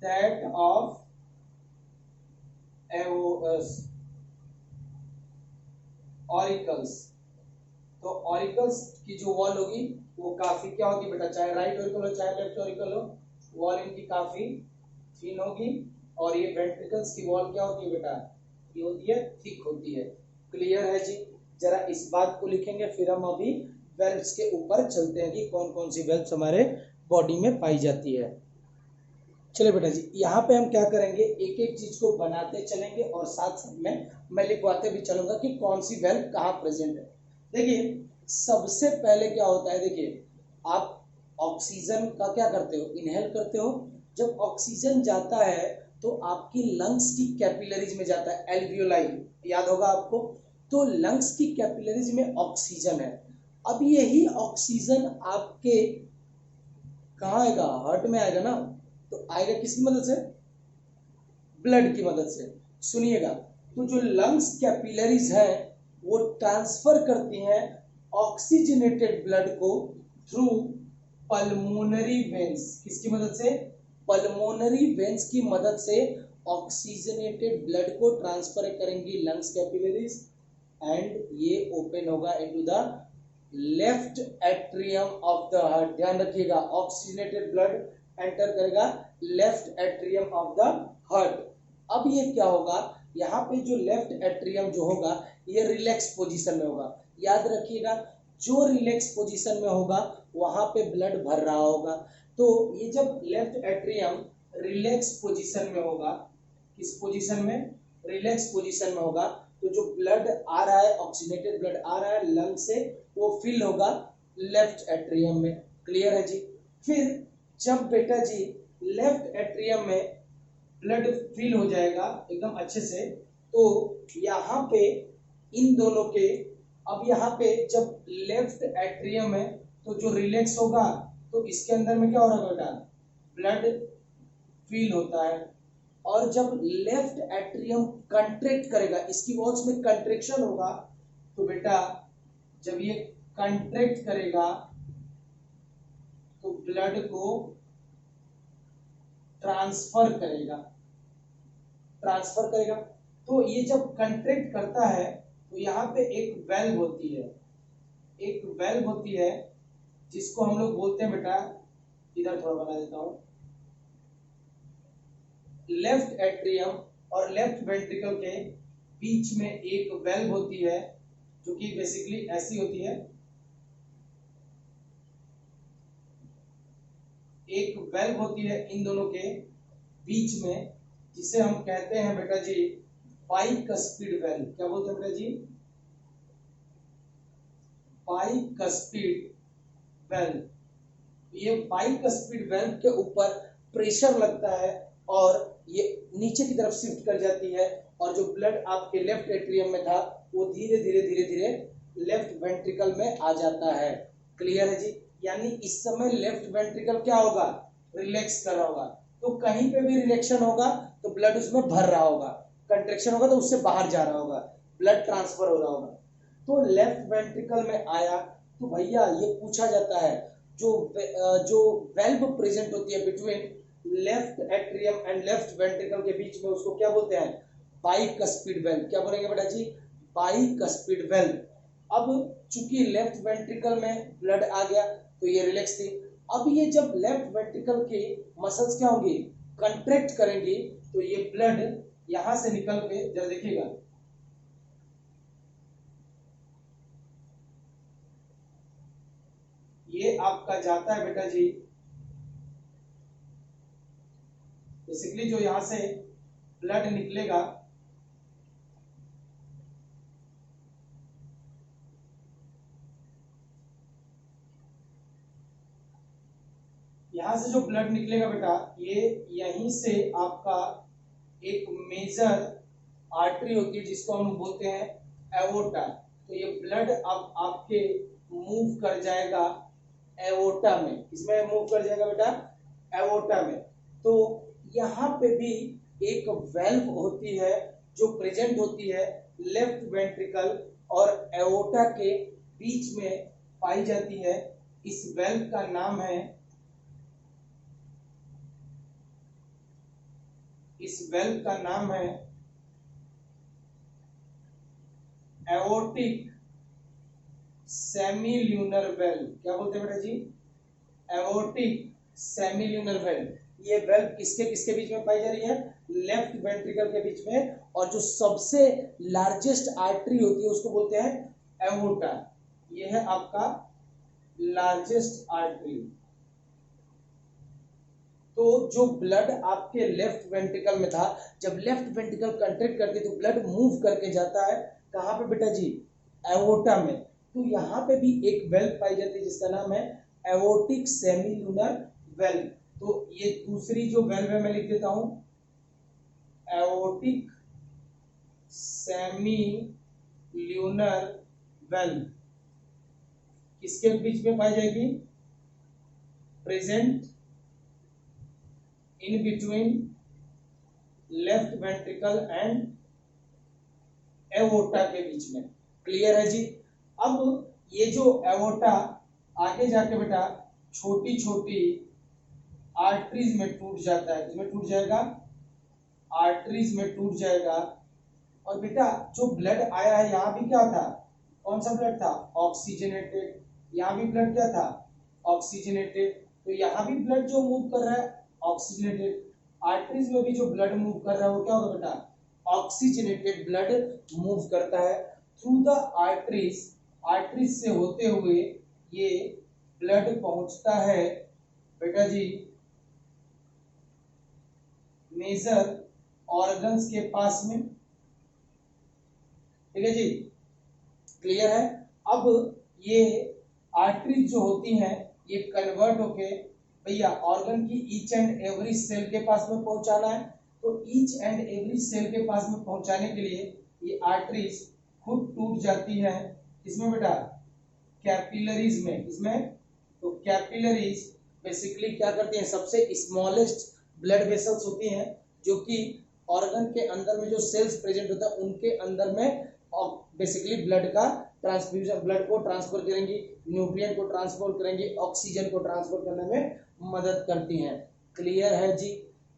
that of Eos auricles. तो ऑरिकल्स की जो वॉल होगी वो काफी क्या होगी बेटा, चाहे राइट ऑरिकल हो चाहे लेफ्ट ऑरिकल हो, वॉल इनकी काफी थिन होगी। और ये वेंट्रिकल्स की वॉल क्या होती है बेटा, ये होती है थिक होती है। क्लियर है जी। जरा इस बात को लिखेंगे, फिर हम अभी वेल्व्स के ऊपर चलते हैं कि कौन कौन सी वेल्व्स हमारे बॉडी में पाई जाती है। चलिए बेटा जी, यहाँ पे हम क्या करेंगे, एक एक चीज को बनाते चलेंगे और साथ साथ में मैं लिखवाते भी चलूंगा कि कौन सी वेल्व कहाँ प्रेजेंट है। देखिए सबसे पहले क्या होता है, देखिए आप ऑक्सीजन का क्या करते हो, इनहेल करते हो। जब ऑक्सीजन जाता है तो आपकी लंग्स की कैपिलरीज में जाता है, एल्वियोलाई, याद होगा आपको। तो लंग्स की कैपिलरीज में ऑक्सीजन है। अब यही ऑक्सीजन आपके कहाँ आएगा, हार्ट में आएगा ना। तो आएगा किसकी मदद से, ब्लड की मदद से। सुनिएगा, तो जो लंग्स कैपिलरीज है वो ट्रांसफर करती हैं ऑक्सीजनेटेड ब्लड को थ्रू पल्मोनरी वेन्स। किसकी मदद से, पल्मोनरी वेन्स की मदद से ऑक्सीजनेटेड ब्लड को ट्रांसफर करेंगी लंग्स कैपिलरीज, एंड ये ओपन होगा into the left atrium of the heart. ध्यान रखिएगा, ऑक्सीजनेटेड ब्लड एंटर करेगा left atrium of the heart. अब ये क्या होगा, यहाँ पे जो लेफ्ट एट्रियम जो होगा ये रिलैक्स पोजीशन में होगा। याद रखिएगा, जो रिलैक्स पोजीशन में होगा वहां पे ब्लड भर रहा होगा। तो ये जब लेफ्ट एट्रियम रिलैक्स पोजीशन में होगा, किस पोजीशन में, रिलैक्स पोजीशन में होगा, तो जो ब्लड आ रहा है, ऑक्सीजनेटेड ब्लड आ रहा है लंग से, वो फिल होगा लेफ्ट एट्रियम में। क्लियर है जी। फिर जब बेटा जी लेफ्ट एट्रियम में ब्लड फिल हो जाएगा एकदम अच्छे से, तो यहाँ पे इन दोनों के, अब यहाँ पे जब लेफ्ट एट्रियम है तो जो रिलैक्स होगा तो इसके अंदर में क्या हो रहा है बेटा, ब्लड फील होता है। और जब लेफ्ट एट्रियम कंट्रैक्ट करेगा, इसकी वॉल्स में कंट्रेक्शन होगा, तो बेटा जब ये कंट्रैक्ट करेगा तो ब्लड को ट्रांसफर करेगा, ट्रांसफर करेगा। तो ये जब कंट्रैक्ट करता है तो यहाँ पे एक वेल्व होती है, एक वेल्व होती है जिसको हम लोग बोलते हैं बेटा, इधर थोड़ा बना देता हूं, लेफ्ट एट्रियम और लेफ्ट वेंट्रिकल के बीच में एक वेल्व होती है जो कि बेसिकली ऐसी होती है, एक वेल्व होती है इन दोनों के बीच में, जिसे हम कहते हैं बेटा जी बाइकस्पिड वेल्व। क्या बोलते हैं बेटा जी, बाइकस्पिड वेल्व। ये बाइकस्पिड वेल्व के ऊपर प्रेशर लगता है और ये नीचे की तरफ शिफ्ट कर जाती है, और जो ब्लड आपके लेफ्ट एट्रियम में था वो धीरे धीरे धीरे धीरे लेफ्ट वेंट्रिकल में आ जाता है। क्लियर है जी। यानी इस समय लेफ्ट वेंट्रिकल क्या होगा, रिलैक्स कर रहा होगा। तो कहीं पे भी रिलेक्शन होगा तो ब्लड उसमें भर रहा होगा, कंट्रेक्शन होगा तो उससे बाहर जा रहा होगा, ब्लड ट्रांसफर हो रहा होगा। तो लेफ्ट वेंट्रिकल में आया तो भैया ये पूछा जाता है, जो वेल्व प्रेजेंट होती है between left atrium and left ventricle के बीच में, उसको क्या बोलते हैं, बाइकस्पिड वेल्व। क्या बोलेंगे बेटा जी, बाइकस्पिड वेल्व। अब चूंकि लेफ्ट वेंट्रिकल में ब्लड आ गया तो ये रिलैक्स थी। अब ये जब लेफ्ट वेंट्रिकल के मसल्स क्या होंगे, कंट्रैक्ट करेंगे, तो ये ब्लड यहां से निकल के, जरा देखिएगा, ये आपका जाता है बेटा जी, बेसिकली जो यहां से ब्लड निकलेगा, यहां से जो ब्लड निकलेगा बेटा, ये यहीं से आपका एक मेजर आर्टरी होती है जिसको हम बोलते हैं एवोटा। तो ये ब्लड अब आपके मूव कर जाएगा एवोटा में। किसमें मूव कर जाएगा बेटा, एवोटा में। तो यहाँ पे भी एक वेल्व होती है जो प्रेजेंट होती है लेफ्ट वेंट्रिकल और एवोटा के बीच में पाई जाती है। इस वेल्व का नाम है, इस वेल्व का नाम है एओर्टिक सेमील्यूनर वेल्व, क्या बोलते हैं बेटा जी, एओर्टिक सेमील्यूनर वेल्व। ये वेल्व किसके किसके बीच में पाई जा रही है, लेफ्ट वेंट्रिकल के बीच में, और जो सबसे लार्जेस्ट आर्टरी होती है उसको बोलते हैं एओर्टा। ये है आपका लार्जेस्ट आर्टरी। तो जो ब्लड आपके लेफ्ट वेंट्रिकल में था, जब लेफ्ट वेंट्रिकल कंट्रैक्ट करती है तो ब्लड मूव करके जाता है कहां पे बेटा जी, एओर्टा में। तो यहाँ पे भी एक वेल्व पाई जाती है जिसका नाम है एओर्टिक सेमील्यूनर वेल्व। तो ये दूसरी जो वेल्व है मैं लिख देता हूं, एओर्टिक सेमील्यूनर वेल्व किसके बीच में पाई जाएगी, present in between left ventricle and aorta के बीच में। क्लियर है जी। अब ये जो एओर्टा आगे जाके बेटा छोटी छोटी आर्टरीज में टूट जाता है, इसमें टूट जाएगा, आर्टरीज में टूट जाएगा। और बेटा जो ब्लड आया है यहाँ भी क्या था, कौन सा ब्लड था, ऑक्सीजनेटेड। यहाँ भी ब्लड क्या था, ऑक्सीजनेटेड। तो यहाँ भी ब्लड जो मूव कर रहा है ऑक्सीजनेटेड, आर्टरीज में भी जो ब्लड मूव कर रहा है वो क्या होगा बेटा, ऑक्सीजनेटेड ब्लड मूव करता है थ्रू द आर्टरीज। आर्टरीज से होते हुए ये ब्लड पहुंचता है बेटा जी मेजर ऑर्गन्स के पास में। ठीक है जी, क्लियर है। अब ये आर्टरीज जो होती हैं ये कन्वर्ट होके भैया ऑर्गन की ईच एंड एवरी सेल के पास में पहुंचाना है। तो ईच एंड एवरी सेल के पास में पहुंचाने के लिए ये आर्टरीज खुद टूट जाती है, इसमें बेटा कैपिलरीज में, इसमें तो कैपिलरीज बेसिकली क्या करती हैं, सबसे स्मॉलेस्ट ब्लड वेसल्स होती हैं जो कि ऑर्गन के अंदर में जो सेल्स प्रेजेंट होता है उनके अंदर में बेसिकली ब्लड का ट्रांसफ्यूजन, ब्लड को ट्रांसफर करेंगी, न्यूट्रिएंट को ट्रांसफर करेंगी, ऑक्सीजन को ट्रांसफर करने में मदद करती हैं। क्लियर है जी,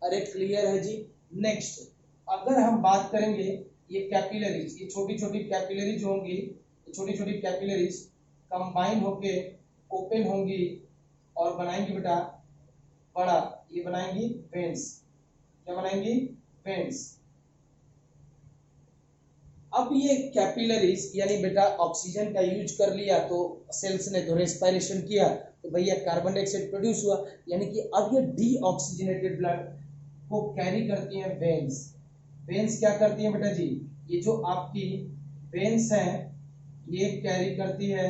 अरे क्लियर है जी। नेक्स्ट अगर हम बात करेंगे ये कैपिलरीज, ये छोटी छोटी कैपिलरीज होंगी, छोटी छोटी कैपिलरीज कंबाइन होके ओपन होंगी और बनाएंगी बेटा बड़ा, ये बनाएंगी वेन्स। क्या बनाएंगी, वेन्स। अब ये कैपिलरीज यानी बेटा ऑक्सीजन का यूज कर लिया तो सेल्स ने तो रेस्पिरेशन किया तो भैया कार्बन डाइऑक्साइड प्रोड्यूस हुआ, यानी कि अब ये डीऑक्सीजनेटेड ब्लड को कैरी करती हैं वेन्स। वेन्स क्या करती हैं बेटा जी, ये जो आपकी वेन्स हैं ये कैरी करती है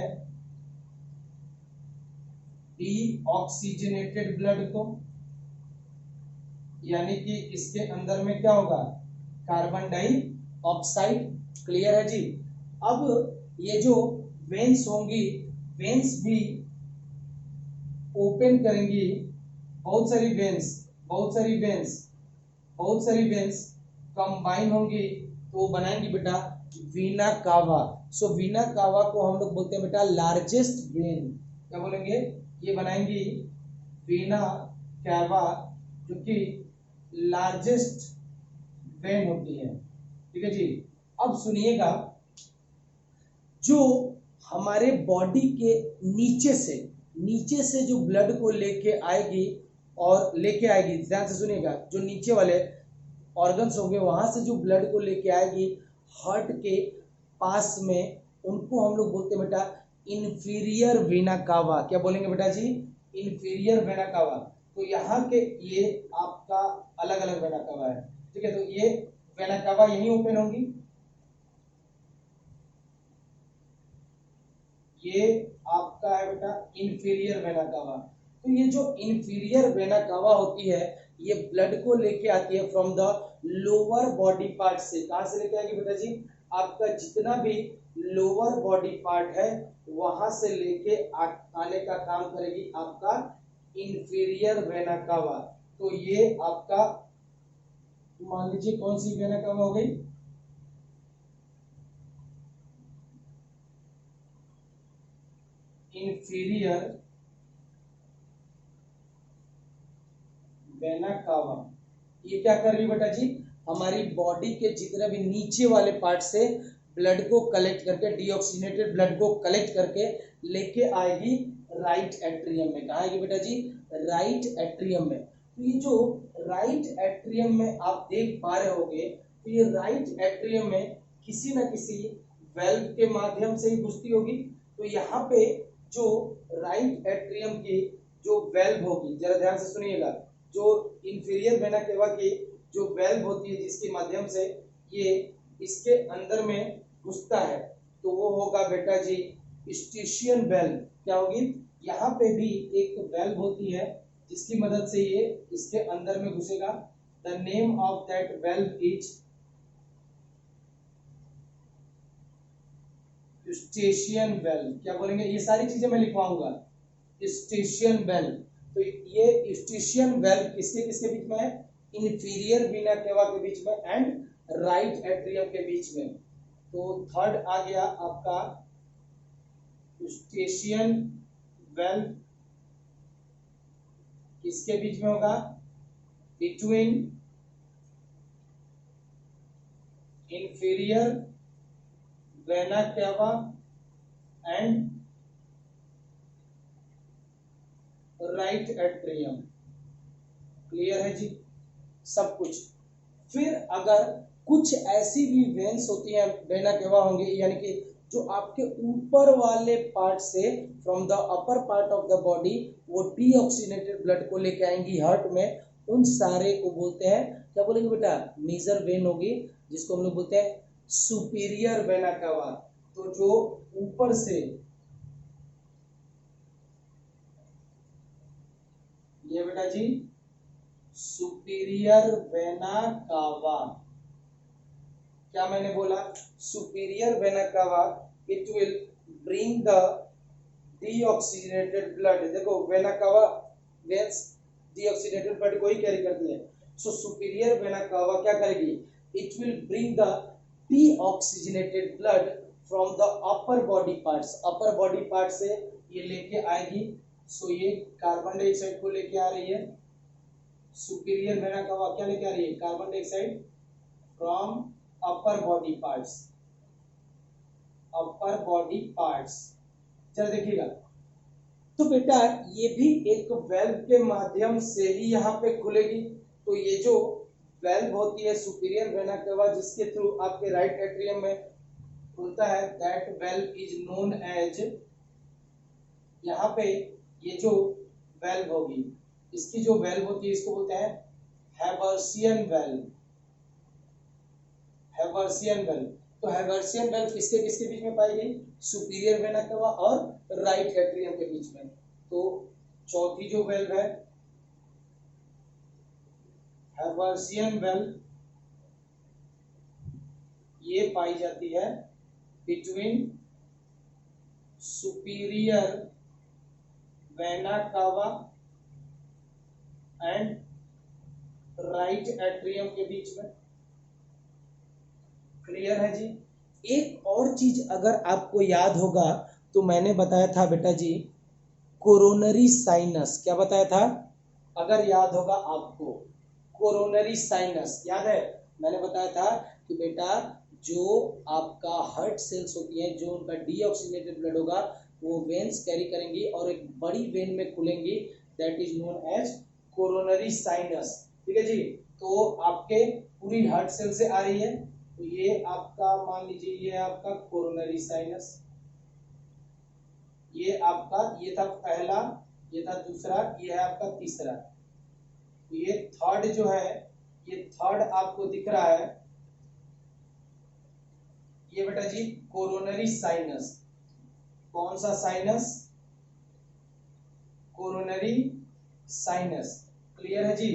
डीऑक्सीजनेटेड ब्लड को, यानी कि इसके अंदर में क्या होगा, कार्बन डाइऑक्साइड। क्लियर है जी। अब ये जो वेन्स होंगी, वेन्स भी ओपन करेंगी, बहुत सारी वेन्स, बहुत सारी वेन्स, बहुत सारी वेन्स कंबाइन होंगी तो बनाएंगी बेटा वीना कावा। सो वीना कावा को हम लोग बोलते हैं बेटा लार्जेस्ट वेन। क्या बोलेंगे, ये बनाएंगी वीना कावा जो कि लार्जेस्ट वेन होती है। ठीक है जी। अब सुनिएगा, जो हमारे बॉडी के नीचे से जो ब्लड को लेके आएगी और लेके आएगी, ध्यान से सुनिएगा, जो नीचे वाले ऑर्गन्स होंगे वहां से जो ब्लड को लेके आएगी हार्ट के पास में, उनको हम लोग बोलते हैं बेटा इंफीरियर वेना कावा। क्या बोलेंगे बेटा जी, इंफीरियर वेना कावा। तो यहाँ के ये आपका अलग अलग वेना कावा है। ठीक है, तो ये वेना कावा यही ओपन होंगी, ये आपका है बेटा इंफीरियर वेना कावा। तो ये जो इंफीरियर वेना कावा होती है ये ब्लड को लेके आती है from the lower body part से। कहां से लेके आएगी बेटा जी, आपका जितना भी लोअर बॉडी पार्ट है वहां से लेके आने का काम करेगी आपका इंफीरियर वेना कावा। तो ये आपका मान लीजिए कौन सी वेना कावा हो गई, इंफीरियर वेना कावा। ये क्या कर रही है बेटा जी, हमारी बॉडी के जितने भी नीचे वाले पार्ट से ब्लड को कलेक्ट करके, डीऑक्सीजनेटेड ब्लड को कलेक्ट करके लेके आएगी राइट एट्रियम में। कहा आएगी बेटा जी? राइट एट्रियम में। तो ये जो राइट एट्रियम में आप देख पा रहे होगे, तो ये राइट एट्रियम में किसी न किसी वेल्व के माध्यम से ही घुसती होगी। तो यहाँ पे जो राइट एट्रियम की जो वेल्व होगी, जरा ध्यान से सुनिएगा, जो इंफीरियर वेना केवा की जो वेल्व होती है जिसके माध्यम से ये इसके अंदर में घुसता है, तो वो होगा बेटा जी स्टेशियन वेल्व। क्या होगी? यहाँ पे भी एक वेल्व होती है जिसकी मदद से ये इसके अंदर में घुसेगा। The name of that valve is eustachian valve. क्या बोलेंगे? ये सारी चीजें मैं लिखवाऊंगा, स्टेशियन वेल्व। तो ये स्टेशियन वेल्व किसके किसके बीच में है? इंफीरियर वीना केवा के बीच में एंड राइट एट्रियम के बीच में। तो थर्ड आ गया आपका स्टेशियन वेल्व किसके बीच में होगा? Between inferior vena cava and right atrium. Clear है जी सब कुछ? फिर अगर कुछ ऐसी भी वेन्स होती हैं, वेना केवा होंगे, यानी कि जो आपके ऊपर वाले पार्ट से, from the upper part of the body, वो डीऑक्सीजनेटेड ब्लड को लेके आएंगी हार्ट में, उन सारे को बोलते हैं, क्या बोलेंगे बेटा? मेजर वेन होगी, जिसको हम लोग बोलते हैं सुपीरियर वेना केवा। तो जो ऊपर से ये बेटा जी सुपीरियर वेना कावा, क्या मैंने बोला? Superior vena cava, it will bring the deoxygenated blood. देखो vena cava veins deoxygenated blood को ही कैरी करती है। सो सुपीरियर वेना कावा क्या करेगी? It will bring the deoxygenated blood from the upper body parts. Upper body part से ये लेके आएगी। सो ये कार्बन डाइऑक्साइड को लेके आ रही है। सुपीरियर वेना कावा क्या लेके आ रही है? Carbon dioxide from upper body parts. Upper body parts, चलो देखिएगा। तो बेटा ये भी एक वेल्व के माध्यम से ही यहाँ पे खुलेगी। तो ये जो वेल्व होती है सुपीरियर वेना केवा, जिसके थ्रू आपके राइट एट्रियम में खुलता है, that valve is known as, यहाँ पे ये जो वेल्व होगी, इसकी जो वेल्व होती है इसको बोलते हैं हैवर्सियन वेल्व। Haversian valve. तो हैवर्सियन वेल्व किसके किसके बीच में पाई गई? सुपीरियर वेना केवा और राइट एट्रियम के बीच में। तो चौथी जो वेल्व है हैवर्सियन वेल्व, ये पाई जाती है बिटवीन सुपीरियर वेना कावा एंड राइट एट्रियम के बीच में। क्लियर है जी? एक और चीज अगर आपको याद होगा, तो मैंने बताया था बेटा जी कोरोनरी साइनस। क्या बताया था? अगर याद होगा आपको, कोरोनरी साइनस याद है? मैंने बताया था कि बेटा जो आपका हार्ट सेल्स होती हैं, जो उनका डीऑक्सीजनेटेड ब्लड होगा, वो वेन्स कैरी करेंगी और एक बड़ी वेन में खुलेंगी, that is known as coronary sinus. ठीक है जी? तो आपके पूरी हार्ट सेल से आ रही है। तो ये आपका मान लीजिए ये आपका कोरोनरी साइनस, ये आपका, ये था पहला, ये था दूसरा, ये है आपका तीसरा। तो ये थर्ड जो है, ये थर्ड आपको दिख रहा है, ये बेटा जी कोरोनरी साइनस। कौन सा साइनस? Coronary sinus. क्लियर है जी?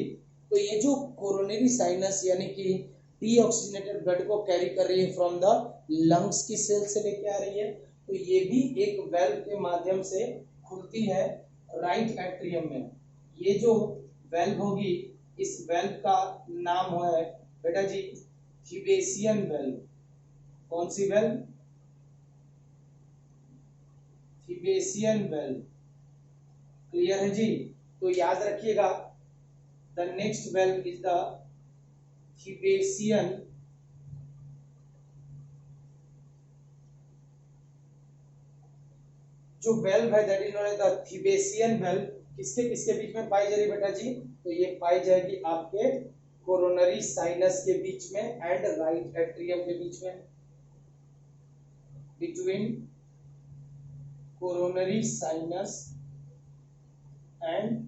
तो ये जो कोरोनरी साइनस यानी कि डीऑक्सीजनेटेड ब्लड को कैरी कर रही है फ्रॉम द लंग्स की सेल से लेके आ रही है, तो ये भी एक वेल्व के माध्यम से खुलती है राइट एट्रियम में। ये जो वेल्व होगी, इस वेल्व का नाम है बेटा जी थिबेसियन वेल्व। कौन सी वेल्व? Thebesian valve. क्लियर है जी? तो याद रखिएगा, the next valve is the thebesian जो वेल्व है that is known as the thebesian valve, किसके किसके बीच में पाई जा रही बेटा जी? तो ये पाई जाएगी आपके कोरोनरी साइनस के बीच में एंड राइट एट्रियम के बीच में, between coronary sinus and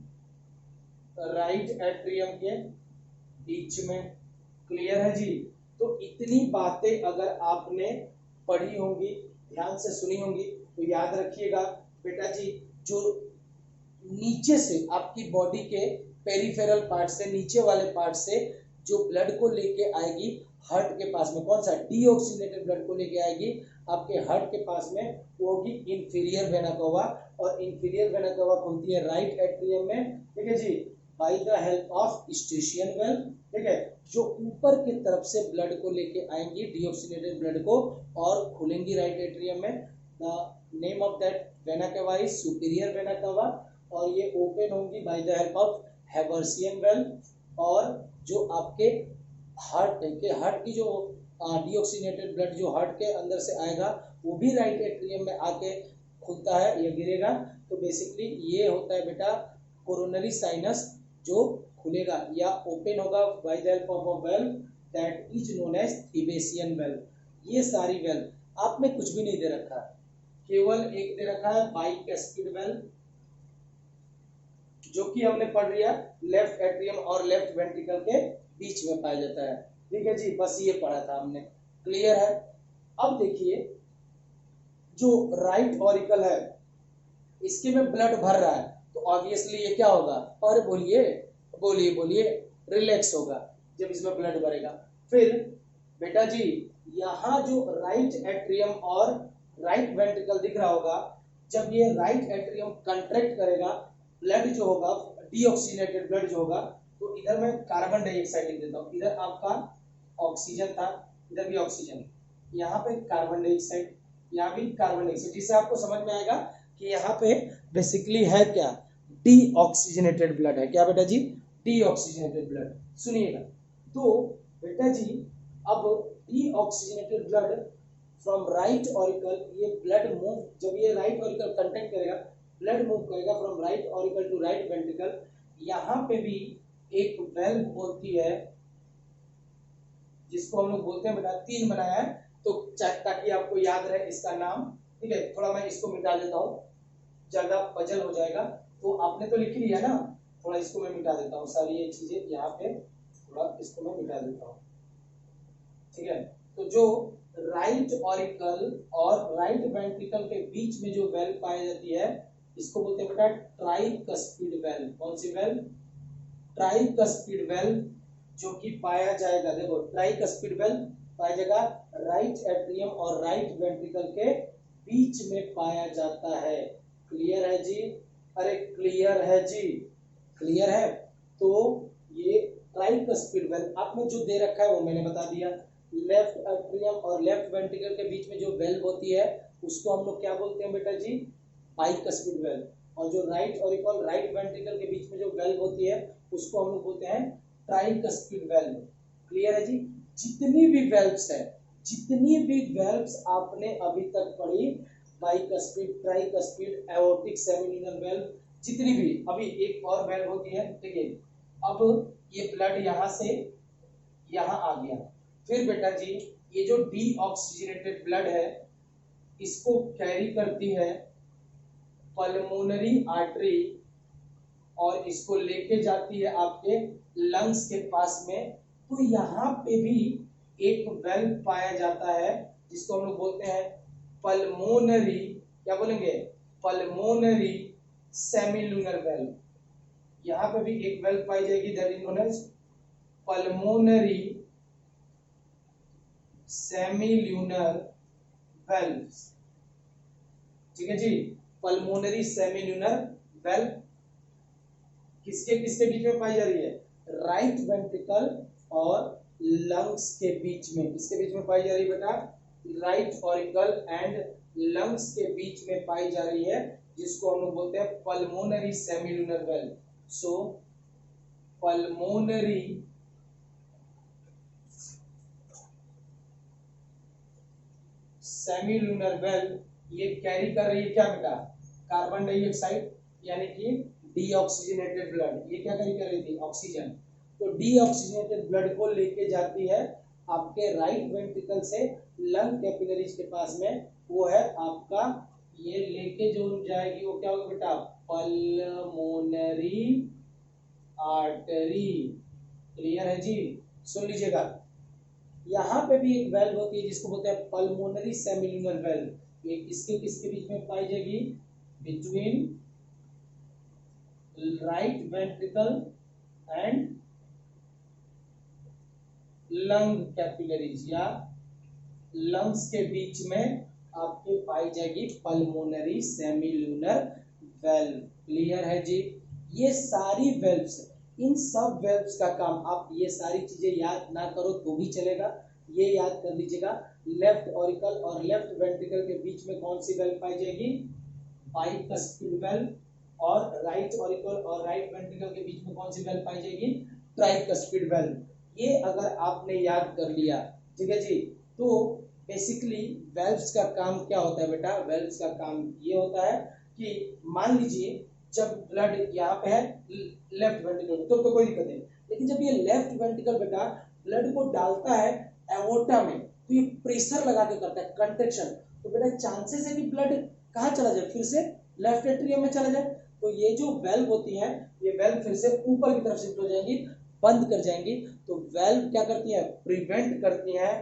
right atrium के बीच में। क्लियर है जी? तो इतनी बातें अगर आपने पढ़ी होंगी, ध्यान से सुनी होंगी, तो याद रखिएगा बेटा जी, जो नीचे से आपकी बॉडी के पेरिफेरल पार्ट से, नीचे वाले पार्ट से जो ब्लड को लेके आएगी हार्ट के पास में, कौन सा? डीऑक्सीजनेटेड ब्लड को लेके आएगी आपके हार्ट के पास में, वो होगी इंफीरियर वेना कावा, और इंफीरियर वेना कावा खुलती है राइट एट्रियम में, ठीक है जी, by the help of eustachian valve, ठीक है, जो ऊपर की तरफ से ब्लड को लेके आएंगी डीऑक्सीजनेटेड ब्लड को और खुलेंगी राइट एट्रियम में। The name of that vena cava is superior vena cava, और ये ओपन होंगी by the help of haversian valve, और जो आपके हार्ट की जो डीऑक्सीजनेटेड ब्लड जो हार्ट के अंदर से आएगा वो भी राइट एट्रियम में आके खुलता है या गिरेगा। तो बेसिकली ये होता है बेटा कोरोनरी साइनस जो खुलेगा या ओपन होगा by the help of a valve that is known as thebesian valve. ये सारी वेल्व आप में कुछ भी नहीं दे रखा, केवल एक दे रखा है बाइकस्पिड वेल्व, जो कि हमने पढ़ लिया लेफ्ट एट्रियम और लेफ्ट वेंट्रिकल के बीच में पाया जाता है, ठीक है जी, बस ये पढ़ा था हमने। क्लियर है? अब देखिए जो राइट ऑरिकल है इसके में ब्लड भर रहा है, तो ऑब्वियसली ये क्या होगा? और बोलिए बोलिए बोलिए, रिलैक्स होगा जब इसमें ब्लड भरेगा। फिर बेटा जी यहाँ जो राइट एट्रियम और राइट वेंट्रिकल दिख रहा होगा, जब ये राइट एट्रियम कंट्रैक्ट करेगा, ब्लड जो होगा डीऑक्सीजनेटेड ब्लड जो होगा, तो इधर मैं कार्बन डाइऑक्साइड लिख देता हूँ, इधर आपका ऑक्सीजन था, इधर भी ऑक्सीजन, यहाँ पे कार्बन डाइऑक्साइड, यहाँ भी कार्बन डाइऑक्साइड, जिससे आपको समझ में आएगा कि यहाँ पे बेसिकली है क्या? डीऑक्सीजनेटेड ब्लड है। क्या बेटा जी? Deoxygenated blood. सुनिएगा तो बेटा जी, अब deoxygenated blood from right auricle, ये ब्लड मूव, जब ये राइट ऑरिकल कंटेक्ट करेगा, ब्लड मूव करेगा from right auricle to right ventricle. यहाँ पे भी एक वेल्व होती है जिसको हम लोग बोलते हैं बेटा, 3 बनाया है तो ताकि आपको याद रहे इसका नाम, ठीक है। थोड़ा मैं इसको मिटा देता हूँ, ज्यादा पजल हो जाएगा, तो आपने तो लिख लिया ना, थोड़ा इसको मैं मिटा देता हूँ, सारी ये चीजें यहाँ पे थोड़ा इसको मैं मिटा देता हूँ, ठीक है। तो जो राइट ऑरिकल और राइट वेंट्रिकल के बीच में जो वेल्व पाई जाती है, इसको बोलते हैं बेटा ट्राइकस्पिड वेल्व। कौन सी वेल्व? ट्राइकस्पिड वेल्व, जो कि पाया जाएगा, देखो ट्राइकस्पिड वेल्व पाया जाएगा राइट एट्रियम और राइट वेंट्रिकल के बीच में पाया जाता है। क्लियर है जी? अरे क्लियर है जी? क्लियर है? तो ये ट्राइकस्पिड वेल्व आपने जो दे रखा है वो मैंने बता दिया। लेफ्ट एट्रियम और लेफ्ट वेंट्रिकल के बीच में जो वेल्व होती है उसको हम लोग क्या बोलते हैं बेटा जी? Bicuspid valve. और जो राइट ऑरिकल राइट वेंट्रिकल के बीच में जो वेल्व होती है उसको हम लोग बोलते हैं ट्राइकस्पिड वेल्व। क्लियर है जी? जितनी भी वेल्व्स है, जितनी भी वेल्व्स आपने अभी तक पढ़ी, bicuspid, tricuspid, aortic semilunar valve, जितनी भी, अभी एक और वेल्व होती है, ठीक है। अब ये ब्लड यहाँ से यहाँ आ गया, फिर बेटा जी ये जो डीऑक्सीजनेटेड ब्लड है इसको कैरी करती है पल्मोनरी आर्टरी और इसको लेके जाती है आपके लंग्स के पास में। तो यहाँ पे भी एक वेल्व पाया जाता है जिसको हम लोग बोलते हैं पल्मोनरी, क्या बोलेंगे? Pulmonary semilunar valve. यहाँ पे भी एक वेल्व पाई जाएगी that is known as pulmonary semilunar valve, ठीक है जी। पल्मोनरी सेमिलुनर वेल्व किसके किसके बीच में पाई जा रही है? राइट वेंट्रिकल और लंग्स के बीच में। किसके बीच में पाई जा रही है बेटा? राइट ऑरिकल एंड लंग्स के बीच में पाई जा रही है, जिसको हम लोग बोलते हैं पल्मोनरी सेमिलुनर वेल्व। सो पल्मोनरी सेमिलुनर वेल्व ये कैरी कर रही है क्या बेटा? कार्बन डाइऑक्साइड यानी कि डीऑक्सीजनेटेड ब्लड, ये क्या कर रही थी, ऑक्सीजन। तो डीऑक्सीजनेटेड ब्लड को लेके जाती है आपके राइट वेंट्रिकल से लंग कैपिलरीज के पास में, वो है आपका, ये लेके जो जाएगी वो क्या होगा बेटा, पल्मोनरी आर्टरी। क्लियर है जी। सुन लीजिएगा, यहाँ पे भी एक वेल्व होती है जिसको बोलते हैं पल्मोनरी सेमिलुनर वेल्व। ये किसके किसके बीच में पाई जाएगी, between right ventricle and lung capillaries, या लंग्स के बीच में आपके पाई जाएगी पल्मोनरी सेमिलुनर वेल्व। क्लियर है जी। ये सारी वेल्व्स, इन सब वेल्व्स का काम, आप ये सारी चीजें याद ना करो तो भी चलेगा, ये याद कर लीजिएगा। लेफ्ट ऑरिकल और लेफ्ट वेंट्रिकल के बीच में कौन सी वेल्व पाई जाएगी, बाइकस्पिड वेल्व, और राइट ऑरिकल और राइट वेंट्रिकल के बीच में कौन सी वेल्व पाई जाएगी, ट्राइकस्पिड वेल्व। ये अगर आपने याद कर लिया, ठीक है जी, तो बेसिकली वेल्व्स का काम क्या होता है बेटा, वेल्व्स का काम ये होता है कि मान लीजिए जब ब्लड यहाँ पे है लेफ्ट वेंट्रिकल, तो कोई दिक्कत नहीं, लेकिन जब ये लेफ्ट वेंट्रिकल बेटा ब्लड को डालता है एओर्टा में, तो ये प्रेशर लगा के करता है, कंट्रैक्शन, तो बेटा चांसेस है कि ब्लड कहाँ चला जाए, फिर से लेफ्ट एट्रियम में चला जाए। तो ये जो वेल्व होती है, ये वेल्व फिर से ऊपर की तरफ शिफ्ट हो जाएंगी, बंद कर जाएंगी। तो वेल्व क्या करती है, प्रिवेंट करती है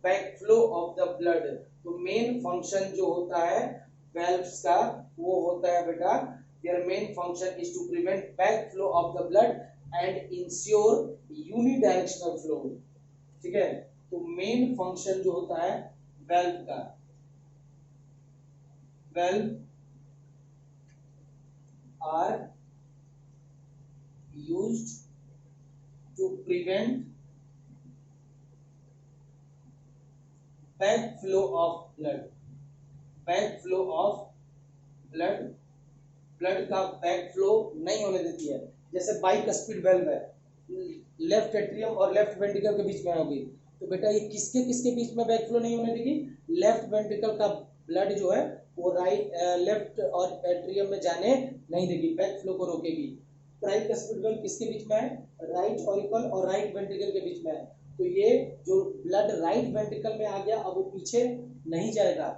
बैकफ्लो ऑफ द ब्लड। तो मेन फंक्शन जो होता है वेल्व्स का, वो होता है बेटा, their main function is to prevent backflow of the blood and ensure unidirectional flow। ठीक है, तो मेन फंक्शन जो होता है वेल्व का, valve are used to prevent backflow of blood, backflow of blood, blood का बैकफ्लो नहीं होने देती है। जैसे बाइकस्पिड वेल्व है, लेफ्ट एट्रियम और लेफ्ट वेंट्रिकल के बीच में होगी, तो बेटा ये किसके किसके बीच में बैकफ्लो नहीं होने देगी, लेफ्ट वेंट्रिकल का ब्लड जो है वो राइट लेफ्ट और एट्रियम में जाने नहीं देगी, बैकफ्लो को रोकेगी। ट्राइकस्पिड वेल्व किसके बीच में है, राइट ऑरिकल और राइट वेंट्रिकल के बीच में है। तो ये जो ब्लड राइट वेंट्रिकल में आ गया, अब वो पीछे नहीं जाएगा,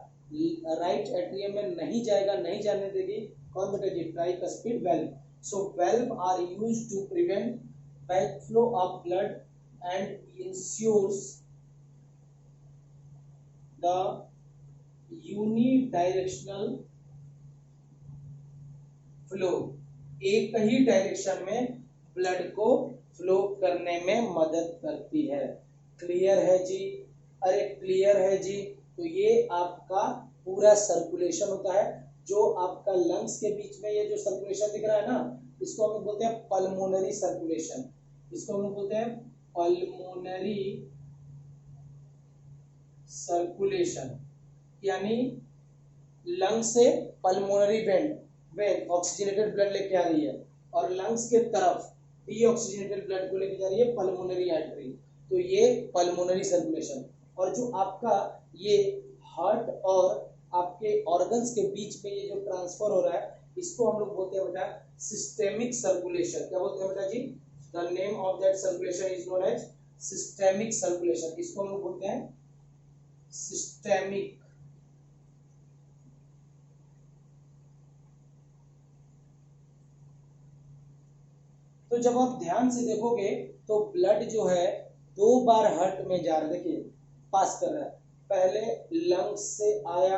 राइट एट्रियम में नहीं जाएगा, नहीं जाने देगी, कौन बेटा जी, tricuspid valve. So valve are used to prevent backflow of blood and ensures the unidirectional flow। एक ही डायरेक्शन में ब्लड को फ्लो करने में मदद करती है। क्लियर है जी, अरे क्लियर है जी। तो ये आपका पूरा सर्कुलेशन होता है, जो आपका लंग्स के बीच में ये जो सर्कुलेशन दिख रहा है ना, इसको हम बोलते हैं पल्मोनरी सर्कुलेशन, इसको हम बोलते हैं पल्मोनरी सर्कुलेशन। यानी लंग्स से पल्मोनरी वेन ऑक्सीजनेटेड ब्लड लेके आ रही है, और लंग्स के तरफ डीऑक्सीजनेटेड ब्लड को लेके जा रही है पल्मोनरी आर्टरी। तो ये पल्मोनरी सर्कुलेशन। और जो आपका ये हार्ट और आपके ऑर्गन्स के बीच में ये जो ट्रांसफर हो रहा है, इसको हम लोग बोलते हैं बेटा सिस्टेमिक सर्कुलेशन। क्या बोलते हैं बेटा जी, the name of that circulation is known as systemic circulation. इसको हम लोग बोलते हैं सिस्टेमिक। तो जब आप ध्यान से देखोगे तो ब्लड जो है 2 बार हार्ट में जा रहा है, देखिए पास कर रहा है, पहले लंग्स से आया